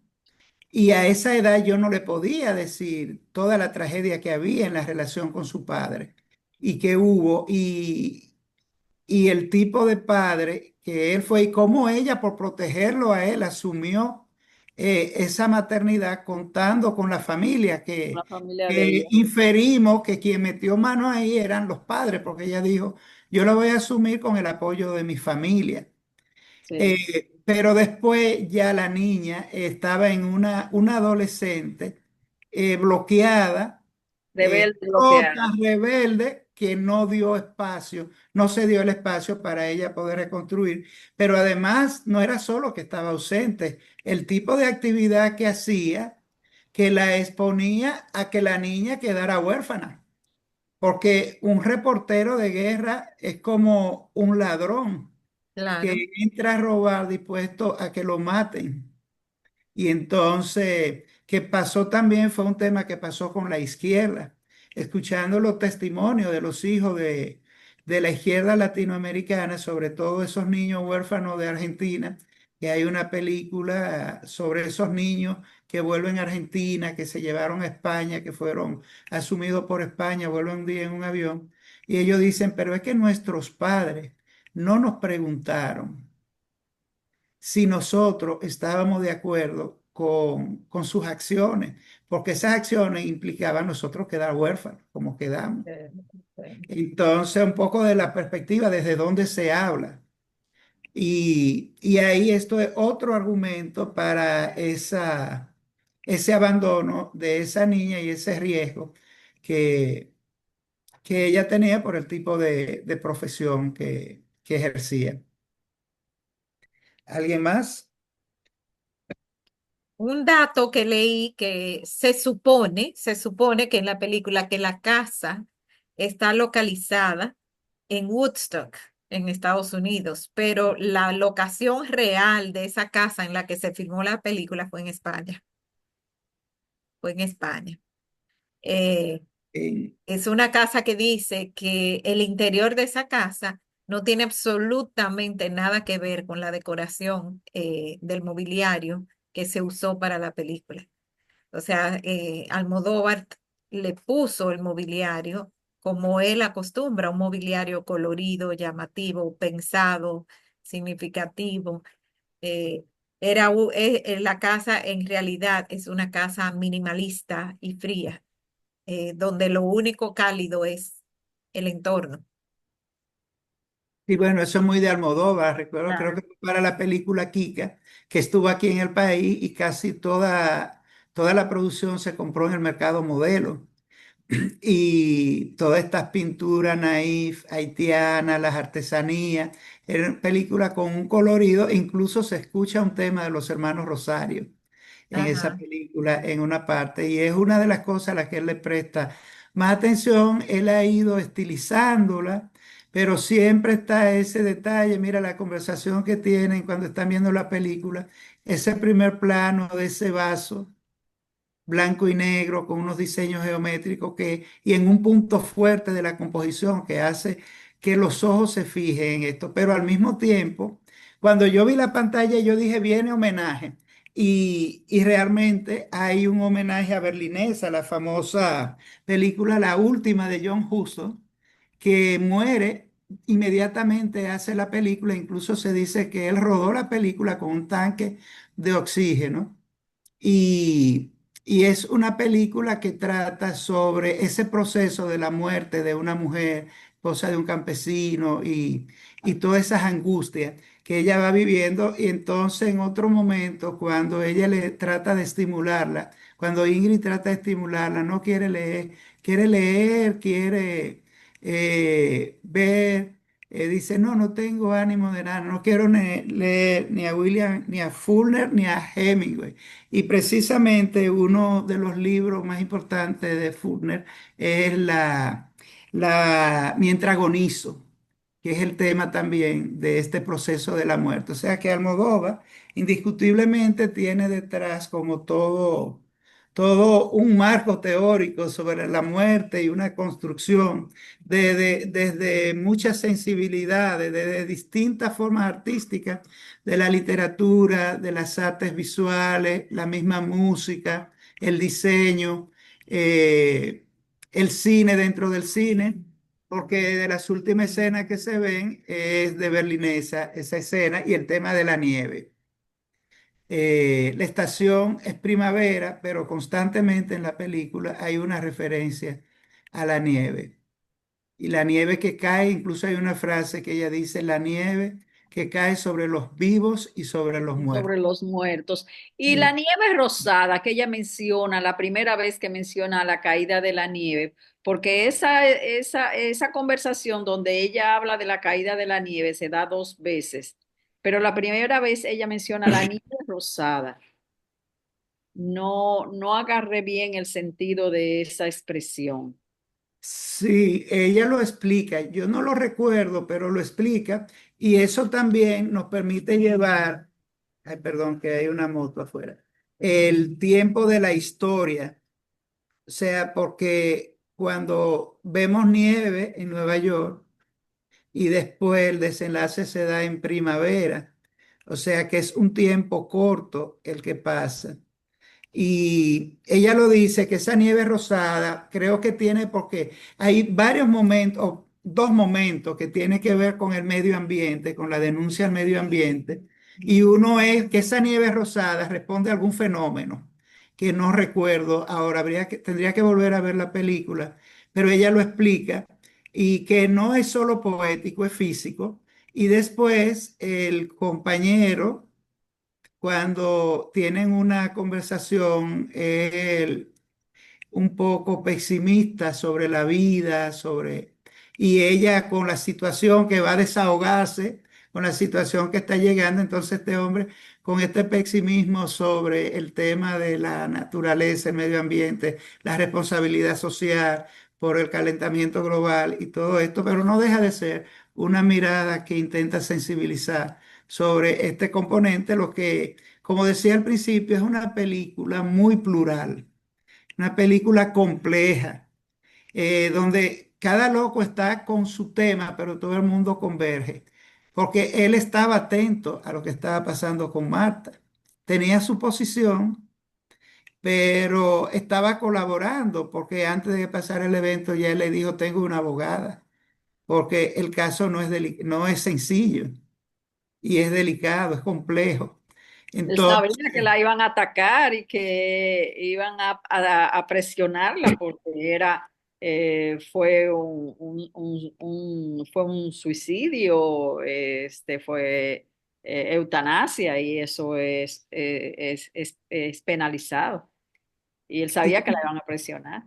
Y a esa edad yo no le podía decir toda la tragedia que había en la relación con su padre y que hubo y el tipo de padre que él fue y cómo ella por protegerlo a él asumió esa maternidad contando con la familia La familia de que ella. inferimos que quien metió mano ahí eran los padres porque ella dijo, yo lo voy a asumir con el apoyo de mi familia. Sí. Pero después ya la niña estaba en una adolescente bloqueada, Rebelde, rota, bloqueada. rebelde, que no dio espacio, no se dio el espacio para ella poder reconstruir. Pero además no era solo que estaba ausente, el tipo de actividad que hacía que la exponía a que la niña quedara huérfana. Porque un reportero de guerra es como un ladrón Claro. que entra a robar dispuesto a que lo maten. Y entonces, que pasó también fue un tema que pasó con la izquierda, escuchando los testimonios de los hijos de la izquierda latinoamericana, sobre todo esos niños huérfanos de Argentina, que hay una película sobre esos niños que vuelven a Argentina, que se llevaron a España, que fueron asumidos por España, vuelven un día en un avión, y ellos dicen, pero es que nuestros padres no nos preguntaron si nosotros estábamos de acuerdo con sus acciones, porque esas acciones implicaban nosotros quedar huérfanos, como quedamos. Entonces, un poco de la perspectiva desde donde se habla. Y ahí esto es otro argumento para ese abandono de esa niña y ese riesgo que, que ella tenía por el tipo de profesión que ejercía. ¿Alguien más? Un dato que leí que se supone que en la película que la casa está localizada en Woodstock, en Estados Unidos, pero la locación real de esa casa en la que se filmó la película fue en España. Fue en España. Eh, Eh, es una casa que dice que el interior de esa casa no tiene absolutamente nada que ver con la decoración del mobiliario que se usó para la película. O sea, Almodóvar le puso el mobiliario como él acostumbra, un mobiliario colorido, llamativo, pensado, significativo. Eh, la casa en realidad es una casa minimalista y fría, donde lo único cálido es el entorno. Y bueno, eso es muy de Almodóvar. Recuerdo, creo Claro. que fue para la película Kika, que estuvo aquí en el país y casi toda la producción se compró en el mercado modelo. Y todas estas pinturas naif, haitianas, las artesanías, eran películas con un colorido, e incluso se escucha un tema de los hermanos Rosario en esa Ajá. película en una parte, y es una de las cosas a las que él le presta más atención. Él ha ido estilizándola, pero siempre está ese detalle. Mira la conversación que tienen cuando están viendo la película, ese primer plano de ese vaso blanco y negro con unos diseños geométricos y en un punto fuerte de la composición que hace que los ojos se fijen en esto, pero al mismo tiempo, cuando yo vi la pantalla, yo dije, viene homenaje. Y realmente hay un homenaje a Berlinesa, la famosa película, la última de John Huston, que muere inmediatamente, hace la película, incluso se dice que él rodó la película con un tanque de oxígeno y, y es una película que trata sobre ese proceso de la muerte de una mujer, esposa de un campesino y todas esas angustias que ella va viviendo. Y entonces en otro momento, cuando ella le trata de estimularla, cuando Ingrid trata de estimularla, no quiere leer, quiere ver. Dice, no, no tengo ánimo de nada, no quiero leer ni a William, ni a Faulkner, ni a Hemingway. Y precisamente uno de los libros más importantes de Faulkner es Mientras agonizo, que es el tema también de este proceso de la muerte. O sea que Almodóvar indiscutiblemente tiene detrás como todo un marco teórico sobre la muerte y una construcción desde muchas sensibilidades, desde distintas formas artísticas, de la literatura, de las artes visuales, la misma música, el diseño, eh, el cine dentro del cine, porque de las últimas escenas que se ven es de Berlinesa, esa escena y el tema de la nieve. La estación es primavera, pero constantemente en la película hay una referencia a la nieve. Y la nieve que cae, incluso hay una frase que ella dice, la nieve que cae sobre los vivos y sobre los sobre muertos. los muertos. Y Y la nieve rosada que ella menciona, la primera vez que menciona la caída de la nieve, porque esa conversación donde ella habla de la caída de la nieve se da dos veces, pero la primera vez ella menciona la nieve rosada. No agarré bien el sentido de esa expresión. sí, ella lo explica, yo no lo recuerdo, pero lo explica, y eso también nos permite llevar, ay, perdón, que hay una moto afuera, el tiempo de la historia. O sea, porque cuando vemos nieve en Nueva York y después el desenlace se da en primavera, o sea que es un tiempo corto el que pasa. Y ella lo dice que esa nieve rosada creo que tiene porque hay varios momentos, o dos momentos que tiene que ver con el medio ambiente, con la denuncia al medio ambiente. Y uno es que esa nieve rosada responde a algún fenómeno que no recuerdo ahora, tendría que volver a ver la película, pero ella lo explica y que no es solo poético, es físico. Y después el compañero cuando tienen una conversación, él un poco pesimista sobre la vida, y ella con la situación que va a desahogarse, con la situación que está llegando, entonces este hombre con este pesimismo sobre el tema de la naturaleza, el medio ambiente, la responsabilidad social por el calentamiento global y todo esto, pero no deja de ser una mirada que intenta sensibilizar sobre este componente, lo que, como decía al principio, es una película muy plural, una película compleja, donde cada loco está con su tema, pero todo el mundo converge, porque él estaba atento a lo que estaba pasando con Marta. Tenía su posición, pero estaba colaborando, porque antes de pasar el evento ya él le dijo, tengo una abogada, porque el caso no es sencillo y es delicado, es complejo. Él sabía Entonces, que la iban a atacar y que iban a presionarla porque fue fue un suicidio, fue eutanasia y eso es penalizado. Y él sabía que la iban a presionar.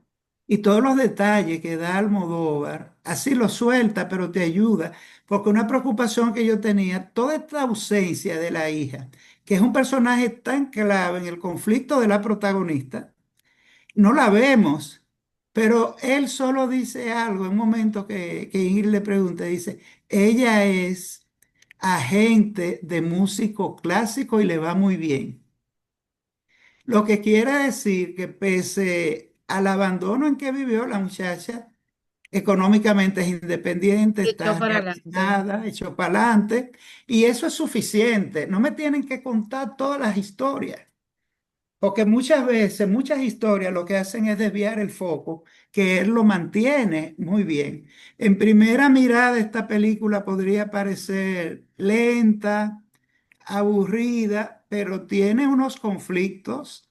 y todos los detalles que da Almodóvar, así lo suelta, pero te ayuda, porque una preocupación que yo tenía, toda esta ausencia de la hija, que es un personaje tan clave en el conflicto de la protagonista, no la vemos, pero él solo dice algo en un momento que Ingrid le pregunta, dice, ella es agente de músico clásico y le va muy bien. Lo que quiere decir que pese al abandono en que vivió la muchacha, económicamente es independiente, Echó está para adelante. realizada, echó para adelante, y eso es suficiente. No me tienen que contar todas las historias, porque muchas veces, muchas historias lo que hacen es desviar el foco, que él lo mantiene muy bien. En primera mirada, esta película podría parecer lenta, aburrida, pero tiene unos conflictos,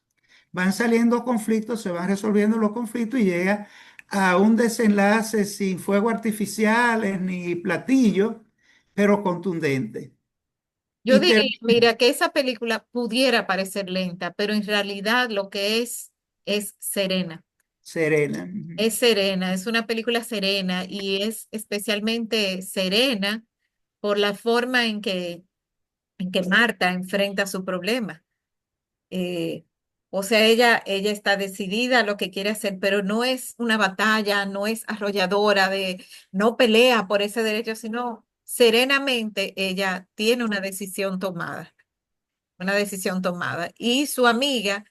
van saliendo conflictos, se van resolviendo los conflictos y llega a un desenlace sin fuego artificiales ni platillo, pero contundente. Yo Y diría, mira, que esa película pudiera parecer lenta, pero en realidad lo que es serena. serena. Es serena, es una película serena y es especialmente serena por la forma en que Marta enfrenta su problema. Eh, o sea, ella está decidida a lo que quiere hacer, pero no es una batalla, no es arrolladora no pelea por ese derecho, sino serenamente ella tiene una decisión tomada, una decisión tomada. Y su amiga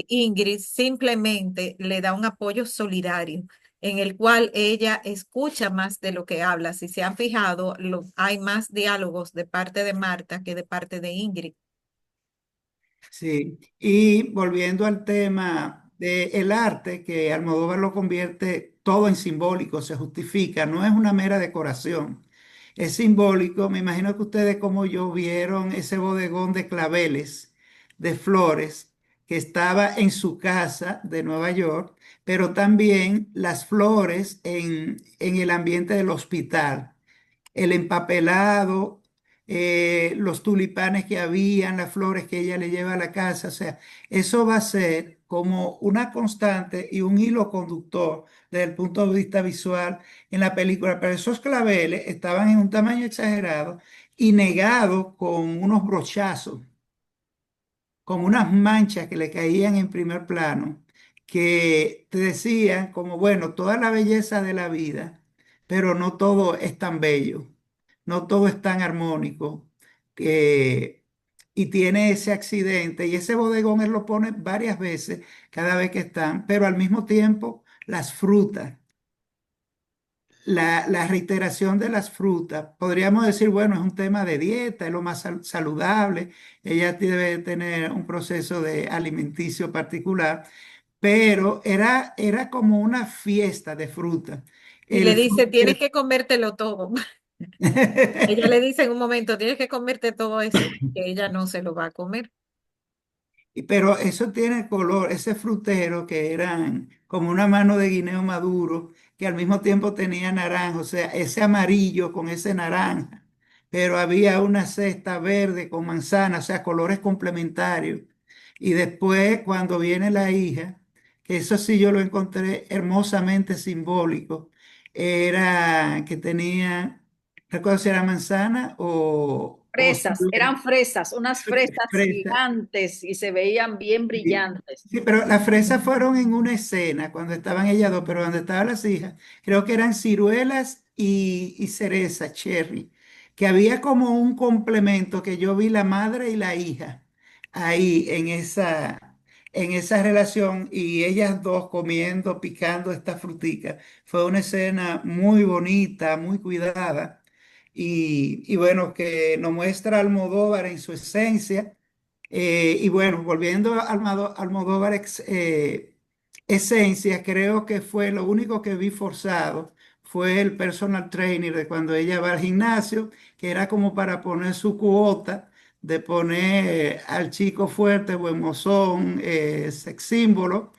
Ingrid simplemente le da un apoyo solidario en el cual ella escucha más de lo que habla. Si se han fijado, hay más diálogos de parte de Marta que de parte de Ingrid. Sí, y volviendo al tema del arte, que Almodóvar lo convierte todo en simbólico, se justifica, no es una mera decoración, es simbólico. Me imagino que ustedes como yo vieron ese bodegón de claveles, de flores, que estaba en su casa de Nueva York, pero también las flores en el ambiente del hospital, el empapelado, los tulipanes que habían, las flores que ella le lleva a la casa. O sea, eso va a ser como una constante y un hilo conductor desde el punto de vista visual en la película. Pero esos claveles estaban en un tamaño exagerado y negados con unos brochazos, con unas manchas que le caían en primer plano, que te decían como, bueno, toda la belleza de la vida, pero no todo es tan bello, no todo es tan armónico, que- y tiene ese accidente, y ese bodegón él lo pone varias veces, cada vez que están, pero al mismo tiempo las frutas. La reiteración de las frutas, podríamos decir, bueno, es un tema de dieta, es lo más saludable, ella debe tener un proceso de alimenticio particular, pero era como una fiesta de fruta. Y le El, dice, fru- tienes el- que comértelo todo. Ella le dice en un momento, tienes que comerte todo eso, que ella no se lo va a comer. Pero eso tiene color, ese frutero que eran como una mano de guineo maduro, que al mismo tiempo tenía naranja, o sea, ese amarillo con ese naranja, pero había una cesta verde con manzana, o sea, colores complementarios. Y después, cuando viene la hija, que eso sí yo lo encontré hermosamente simbólico, era que tenía, recuerdo si era manzana o Fresas, eran fresas, unas fresas fresa. gigantes y se veían bien Sí, brillantes. sí, pero las fresas fueron en una escena cuando estaban ellas dos, pero donde estaban las hijas, creo que eran ciruelas y cereza, cherry, que había como un complemento que yo vi la madre y la hija ahí en esa relación y ellas dos comiendo, picando esta frutica. Fue una escena muy bonita, muy cuidada y bueno, que nos muestra a Almodóvar en su esencia. Y bueno, volviendo a Almodóvar Esencia, creo que fue lo único que vi forzado, fue el personal trainer de cuando ella va al gimnasio, que era como para poner su cuota, de poner al chico fuerte, buen mozón, sex símbolo,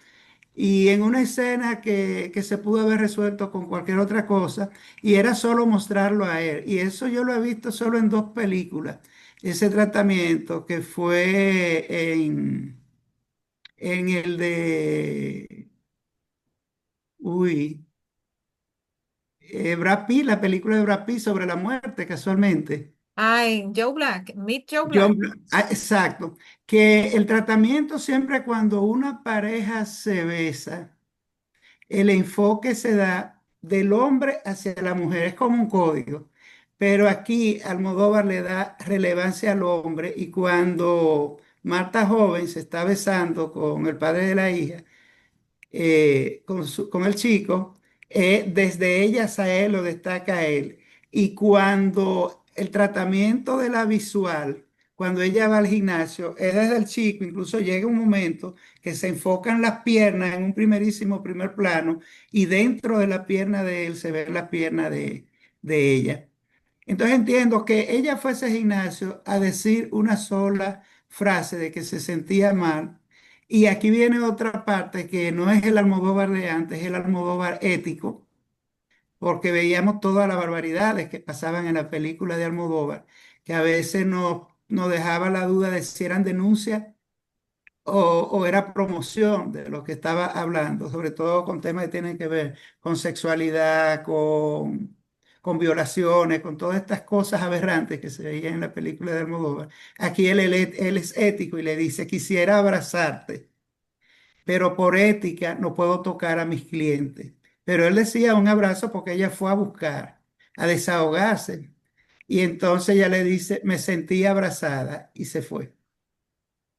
y en una escena que se pudo haber resuelto con cualquier otra cosa, y era solo mostrarlo a él. Y eso yo lo he visto solo en dos películas. Ese tratamiento que fue en el de, uy, Brad Pitt, la película de Brad Pitt sobre la muerte, casualmente. Ay, Joe Black, Meet Joe Black. Exacto, que el tratamiento siempre cuando una pareja se besa, el enfoque se da del hombre hacia la mujer, es como un código. Pero aquí Almodóvar le da relevancia al hombre y cuando Marta joven se está besando con el padre de la hija, con el chico, desde ellas a él lo destaca a él. Y cuando el tratamiento de la visual, cuando ella va al gimnasio, es desde el chico, incluso llega un momento que se enfocan las piernas en un primerísimo primer plano y dentro de la pierna de él se ve la pierna de ella. Entonces entiendo que ella fue a ese gimnasio a decir una sola frase de que se sentía mal. Y aquí viene otra parte que no es el Almodóvar de antes, es el Almodóvar ético, porque veíamos todas las barbaridades que pasaban en la película de Almodóvar, que a veces nos dejaba la duda de si eran denuncias o era promoción de lo que estaba hablando, sobre todo con temas que tienen que ver con sexualidad, con violaciones, con todas estas cosas aberrantes que se veían en la película de Almodóvar. Aquí él es ético y le dice, quisiera abrazarte, pero por ética no puedo tocar a mis clientes. Pero él decía un abrazo porque ella fue a buscar, a desahogarse. Y entonces ella le dice, me sentí abrazada y se fue.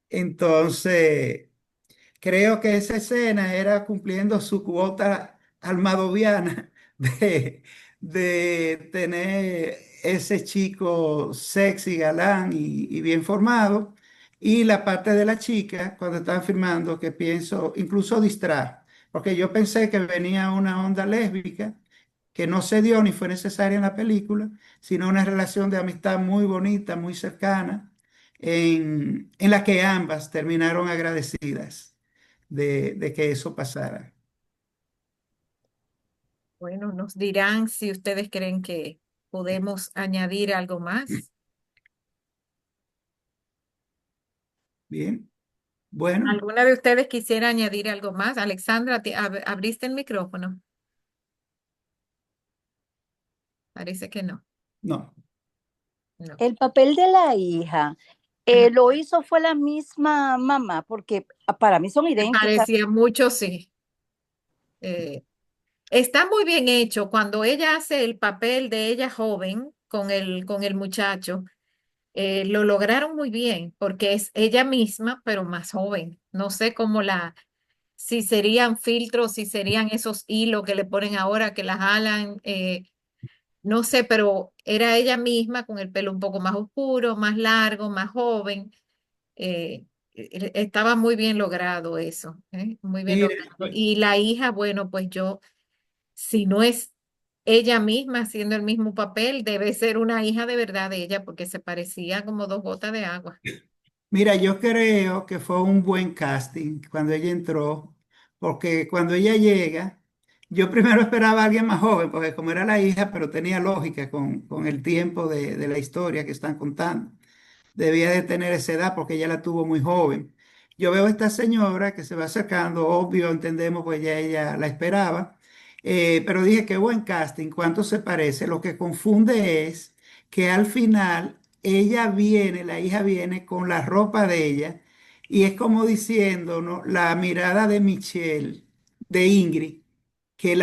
Entonces... creo que esa escena era cumpliendo su cuota almadoviana de, de tener ese chico sexy, galán y bien formado. Y la parte de la chica, cuando estaban filmando, que pienso, incluso distrae, porque yo pensé que venía una onda lésbica que no se dio ni fue necesaria en la película, sino una relación de amistad muy bonita, muy cercana, en la que ambas terminaron agradecidas de que eso pasara. Bueno, nos dirán si ustedes creen que podemos añadir algo más. Bien, bueno, ¿Alguna de ustedes quisiera añadir algo más? Alexandra, ¿abriste el micrófono? Parece que no. no. No. El papel de la hija Ajá. lo hizo fue la misma mamá, porque para mí son Me idénticas. parecía mucho, sí. Eh, Está muy bien hecho cuando ella hace el papel de ella joven con el muchacho. Lo lograron muy bien porque es ella misma, pero más joven. No sé cómo si serían filtros, si serían esos hilos que le ponen ahora que la jalan. No sé, pero era ella misma con el pelo un poco más oscuro, más largo, más joven. Estaba muy bien logrado eso, muy bien Mire, logrado. Y la hija, bueno, pues yo, si no es ella misma haciendo el mismo papel, debe ser una hija de verdad de ella, porque se parecía como dos gotas de agua. mira, yo creo que fue un buen casting cuando ella entró, porque cuando ella llega, yo primero esperaba a alguien más joven, porque como era la hija, pero tenía lógica con el tiempo de la historia que están contando. Debía de tener esa edad porque ella la tuvo muy joven. Yo veo a esta señora que se va acercando, obvio, entendemos, pues ya ella la esperaba, pero dije, qué buen casting, ¿cuánto se parece? Lo que confunde es que al final ella viene, la hija viene con la ropa de ella y es como diciendo, ¿no? La mirada de Michelle, de Ingrid, que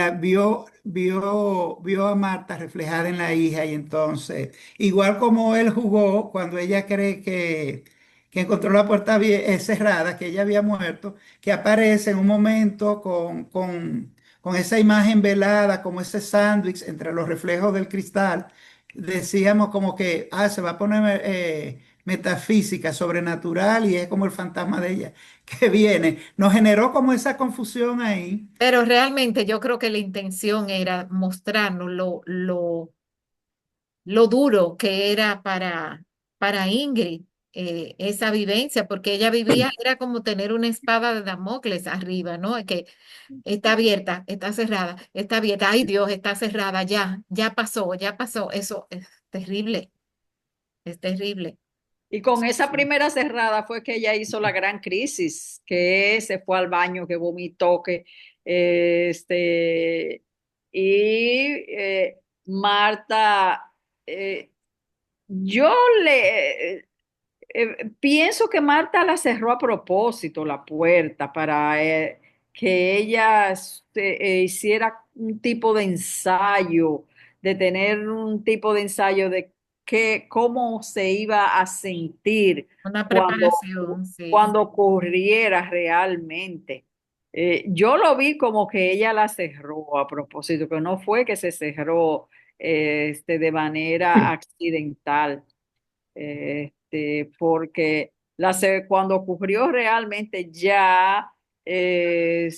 vio a Marta reflejada en la hija y entonces, igual como él jugó cuando ella cree que encontró la puerta cerrada, que ella había muerto, que aparece en un momento con esa imagen velada, como ese sándwich entre los reflejos del cristal, decíamos como que se va a poner metafísica, sobrenatural y es como el fantasma de ella que viene. Nos generó como esa confusión ahí. Pero realmente yo creo que la intención era mostrarnos lo duro que era para Ingrid esa vivencia, porque ella vivía, era como tener una espada de Damocles arriba, ¿no? Que está abierta, está cerrada, está abierta, ay Dios, está cerrada, ya pasó, ya pasó. Eso es terrible, es terrible. Y con esa primera cerrada fue que ella hizo la gran crisis, que se fue al baño, que vomitó, que Marta, eh, yo le pienso que Marta la cerró a propósito la puerta para que ella hiciera un tipo de ensayo, de tener un tipo de ensayo de cómo se iba a sentir Una cuando, preparación, sí. cuando ocurriera realmente. Yo lo vi como que ella la cerró a propósito, que no fue que se cerró de manera accidental porque cuando ocurrió realmente ya se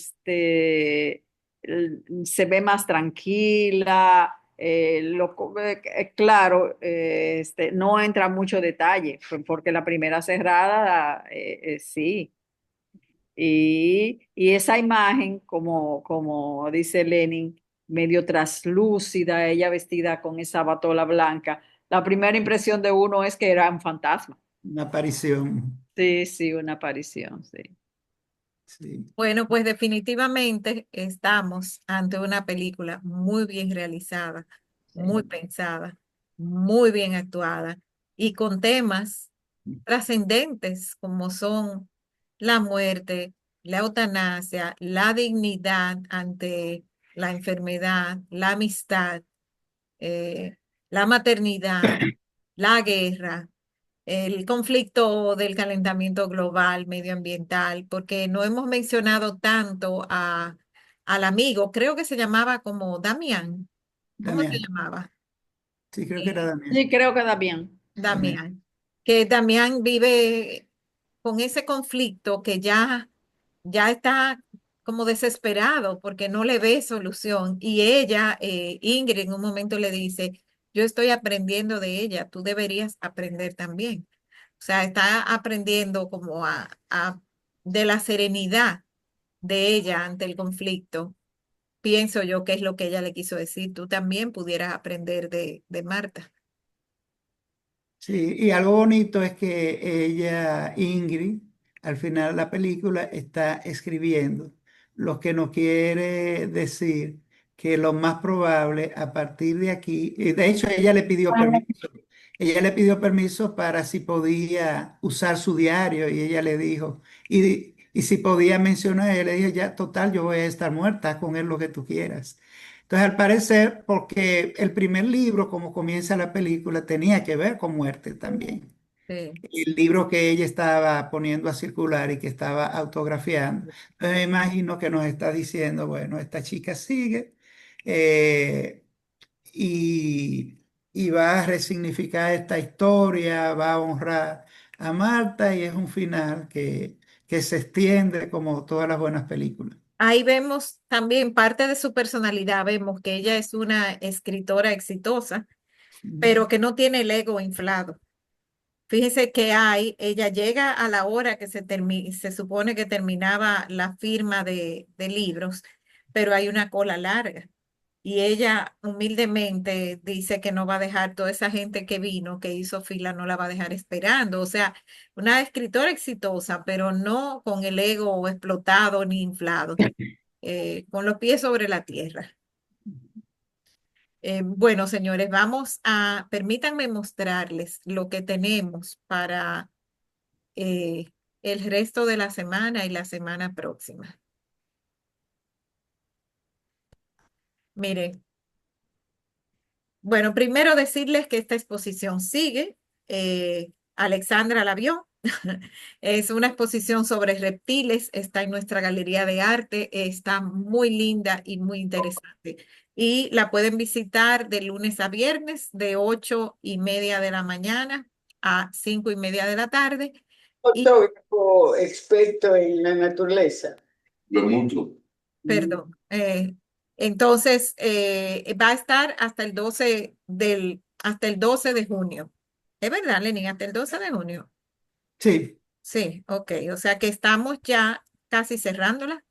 ve más tranquila, claro, no entra mucho detalle, porque la primera cerrada, sí. Y esa imagen, como dice Lenin, medio traslúcida, ella vestida con esa batola blanca, la primera impresión de uno es que era un fantasma. Una aparición. Sí, sí, una aparición, sí. Sí, Bueno, pues definitivamente estamos ante una película muy bien realizada, muy Sí. pensada, muy bien actuada y con temas trascendentes como son la muerte, la eutanasia, la dignidad ante la enfermedad, la amistad, eh, la maternidad, la guerra. el conflicto del calentamiento global, medioambiental, porque no hemos mencionado tanto al amigo, creo que se llamaba como Damián. ¿Cómo se Damián. llamaba? Sí, creo que era Sí, Damián. creo que da bien. Damián. Damián. Que Damián vive con ese conflicto que ya está como desesperado porque no le ve solución. Y ella, Ingrid, en un momento le dice, yo estoy aprendiendo de ella, tú deberías aprender también. O sea, está aprendiendo como de la serenidad de ella ante el conflicto. Pienso yo que es lo que ella le quiso decir. Tú también pudieras aprender de Marta. Sí, y algo bonito es que ella, Ingrid, al final de la película está escribiendo, lo que nos quiere decir que lo más probable a partir de aquí, y de hecho ella le pidió permiso para si podía usar su diario y ella le dijo, y si podía mencionar, ella le dijo, ya total, yo voy a estar muerta, con él lo que tú quieras. Entonces, al parecer, porque el primer libro, como comienza la película, tenía que ver con muerte también. Sí. El libro que ella estaba poniendo a circular y que estaba autografiando. Entonces, me imagino que nos está diciendo, bueno, esta chica sigue eh, y, y va a resignificar esta historia, va a honrar a Marta y es un final que se extiende como todas las buenas películas. Ahí vemos también parte de su personalidad, vemos que ella es una escritora exitosa, pero que no tiene el ego inflado. Fíjese que ella llega a la hora que se supone que terminaba la firma de libros, pero hay una cola larga. Y ella humildemente dice que no va a dejar toda esa gente que vino, que hizo fila, no la va a dejar esperando. O sea, una escritora exitosa, pero no con el ego explotado ni inflado, con los pies sobre la tierra. Bueno, señores, permítanme mostrarles lo que tenemos para eh, el resto de la semana y la semana próxima. Mire, bueno, primero decirles que esta exposición sigue. Alexandra la vio. Es una exposición sobre reptiles. Está en nuestra galería de arte. Está muy linda y muy interesante. Y la pueden visitar de lunes a viernes, de 8:30 de la mañana a 5:30 de la tarde. Y, Fotógrafo experto en la naturaleza. Lo mucho. perdón. Entonces, va a estar hasta el 12 de junio. ¿Es verdad, Lenin? Hasta el 12 de junio. Sí, Sí, ok. O sea que estamos ya casi cerrándola.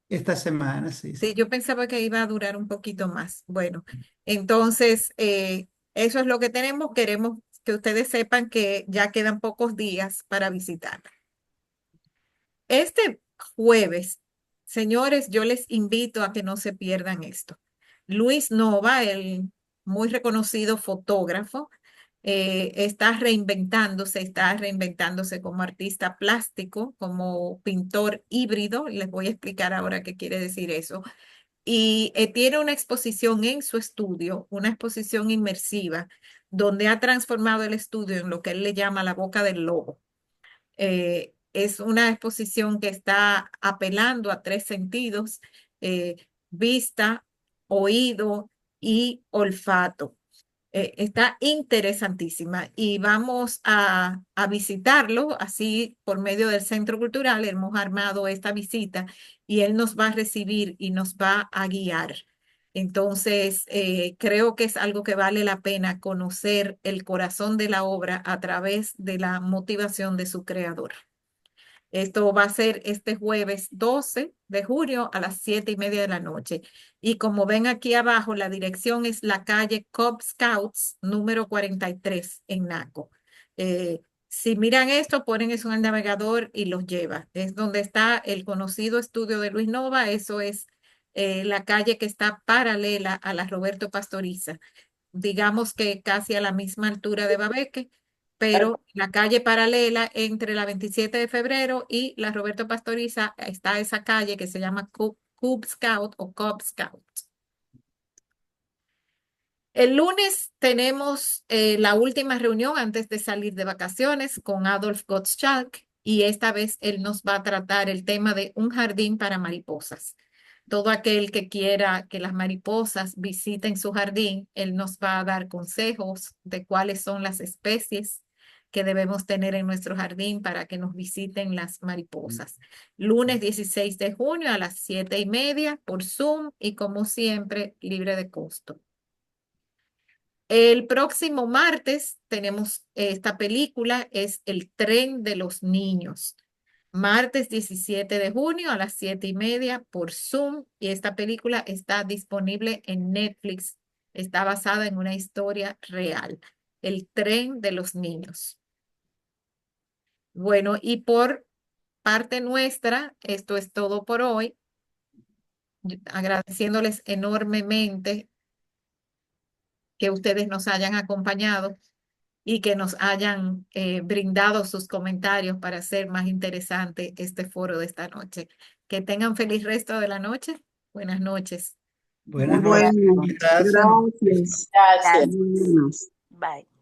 esta semana, sí, Sí, sí. yo pensaba que iba a durar un poquito más. Bueno, entonces, eso es lo que tenemos. Queremos que ustedes sepan que ya quedan pocos días para visitarla. Este jueves, señores, yo les invito a que no se pierdan esto. Luis Nova, el muy reconocido fotógrafo, está reinventándose como artista plástico, como pintor híbrido. Les voy a explicar ahora qué quiere decir eso. Y tiene una exposición en su estudio, una exposición inmersiva, donde ha transformado el estudio en lo que él le llama la boca del lobo. Es una exposición que está apelando a tres sentidos, vista, oído y olfato. Está interesantísima y vamos a visitarlo así por medio del Centro Cultural. Hemos armado esta visita y él nos va a recibir y nos va a guiar. Entonces, creo que es algo que vale la pena conocer el corazón de la obra a través de la motivación de su creador. Esto va a ser este jueves 12 de julio a las 7:30 de la noche. Y como ven aquí abajo, la dirección es la calle Cub Scouts número 43 en Naco. Si miran esto, ponen eso en el navegador y los lleva. Es donde está el conocido estudio de Luis Nova. Eso es la calle que está paralela a la Roberto Pastoriza, digamos que casi a la misma altura de Babeque, pero la calle paralela entre la 27 de febrero y la Roberto Pastoriza está esa calle que se llama Cub Scout o Cub Scout. El lunes tenemos la última reunión antes de salir de vacaciones con Adolf Gottschalk y esta vez él nos va a tratar el tema de un jardín para mariposas. Todo aquel que quiera que las mariposas visiten su jardín, él nos va a dar consejos de cuáles son las especies que debemos tener en nuestro jardín para que nos visiten las mariposas. Lunes 16 de junio a las 7:30 por Zoom y como siempre libre de costo. El próximo martes tenemos esta película, es El tren de los niños. Martes 17 de junio a las 7:30 por Zoom y esta película está disponible en Netflix. Está basada en una historia real. El tren de los niños. Bueno, y por parte nuestra, esto es todo por hoy. Agradeciéndoles enormemente que ustedes nos hayan acompañado y que nos hayan brindado sus comentarios para hacer más interesante este foro de esta noche. Que tengan feliz resto de la noche. Buenas noches. Buenas noches. Bueno, Gracias. gracias. Gracias. Buenas. Bye.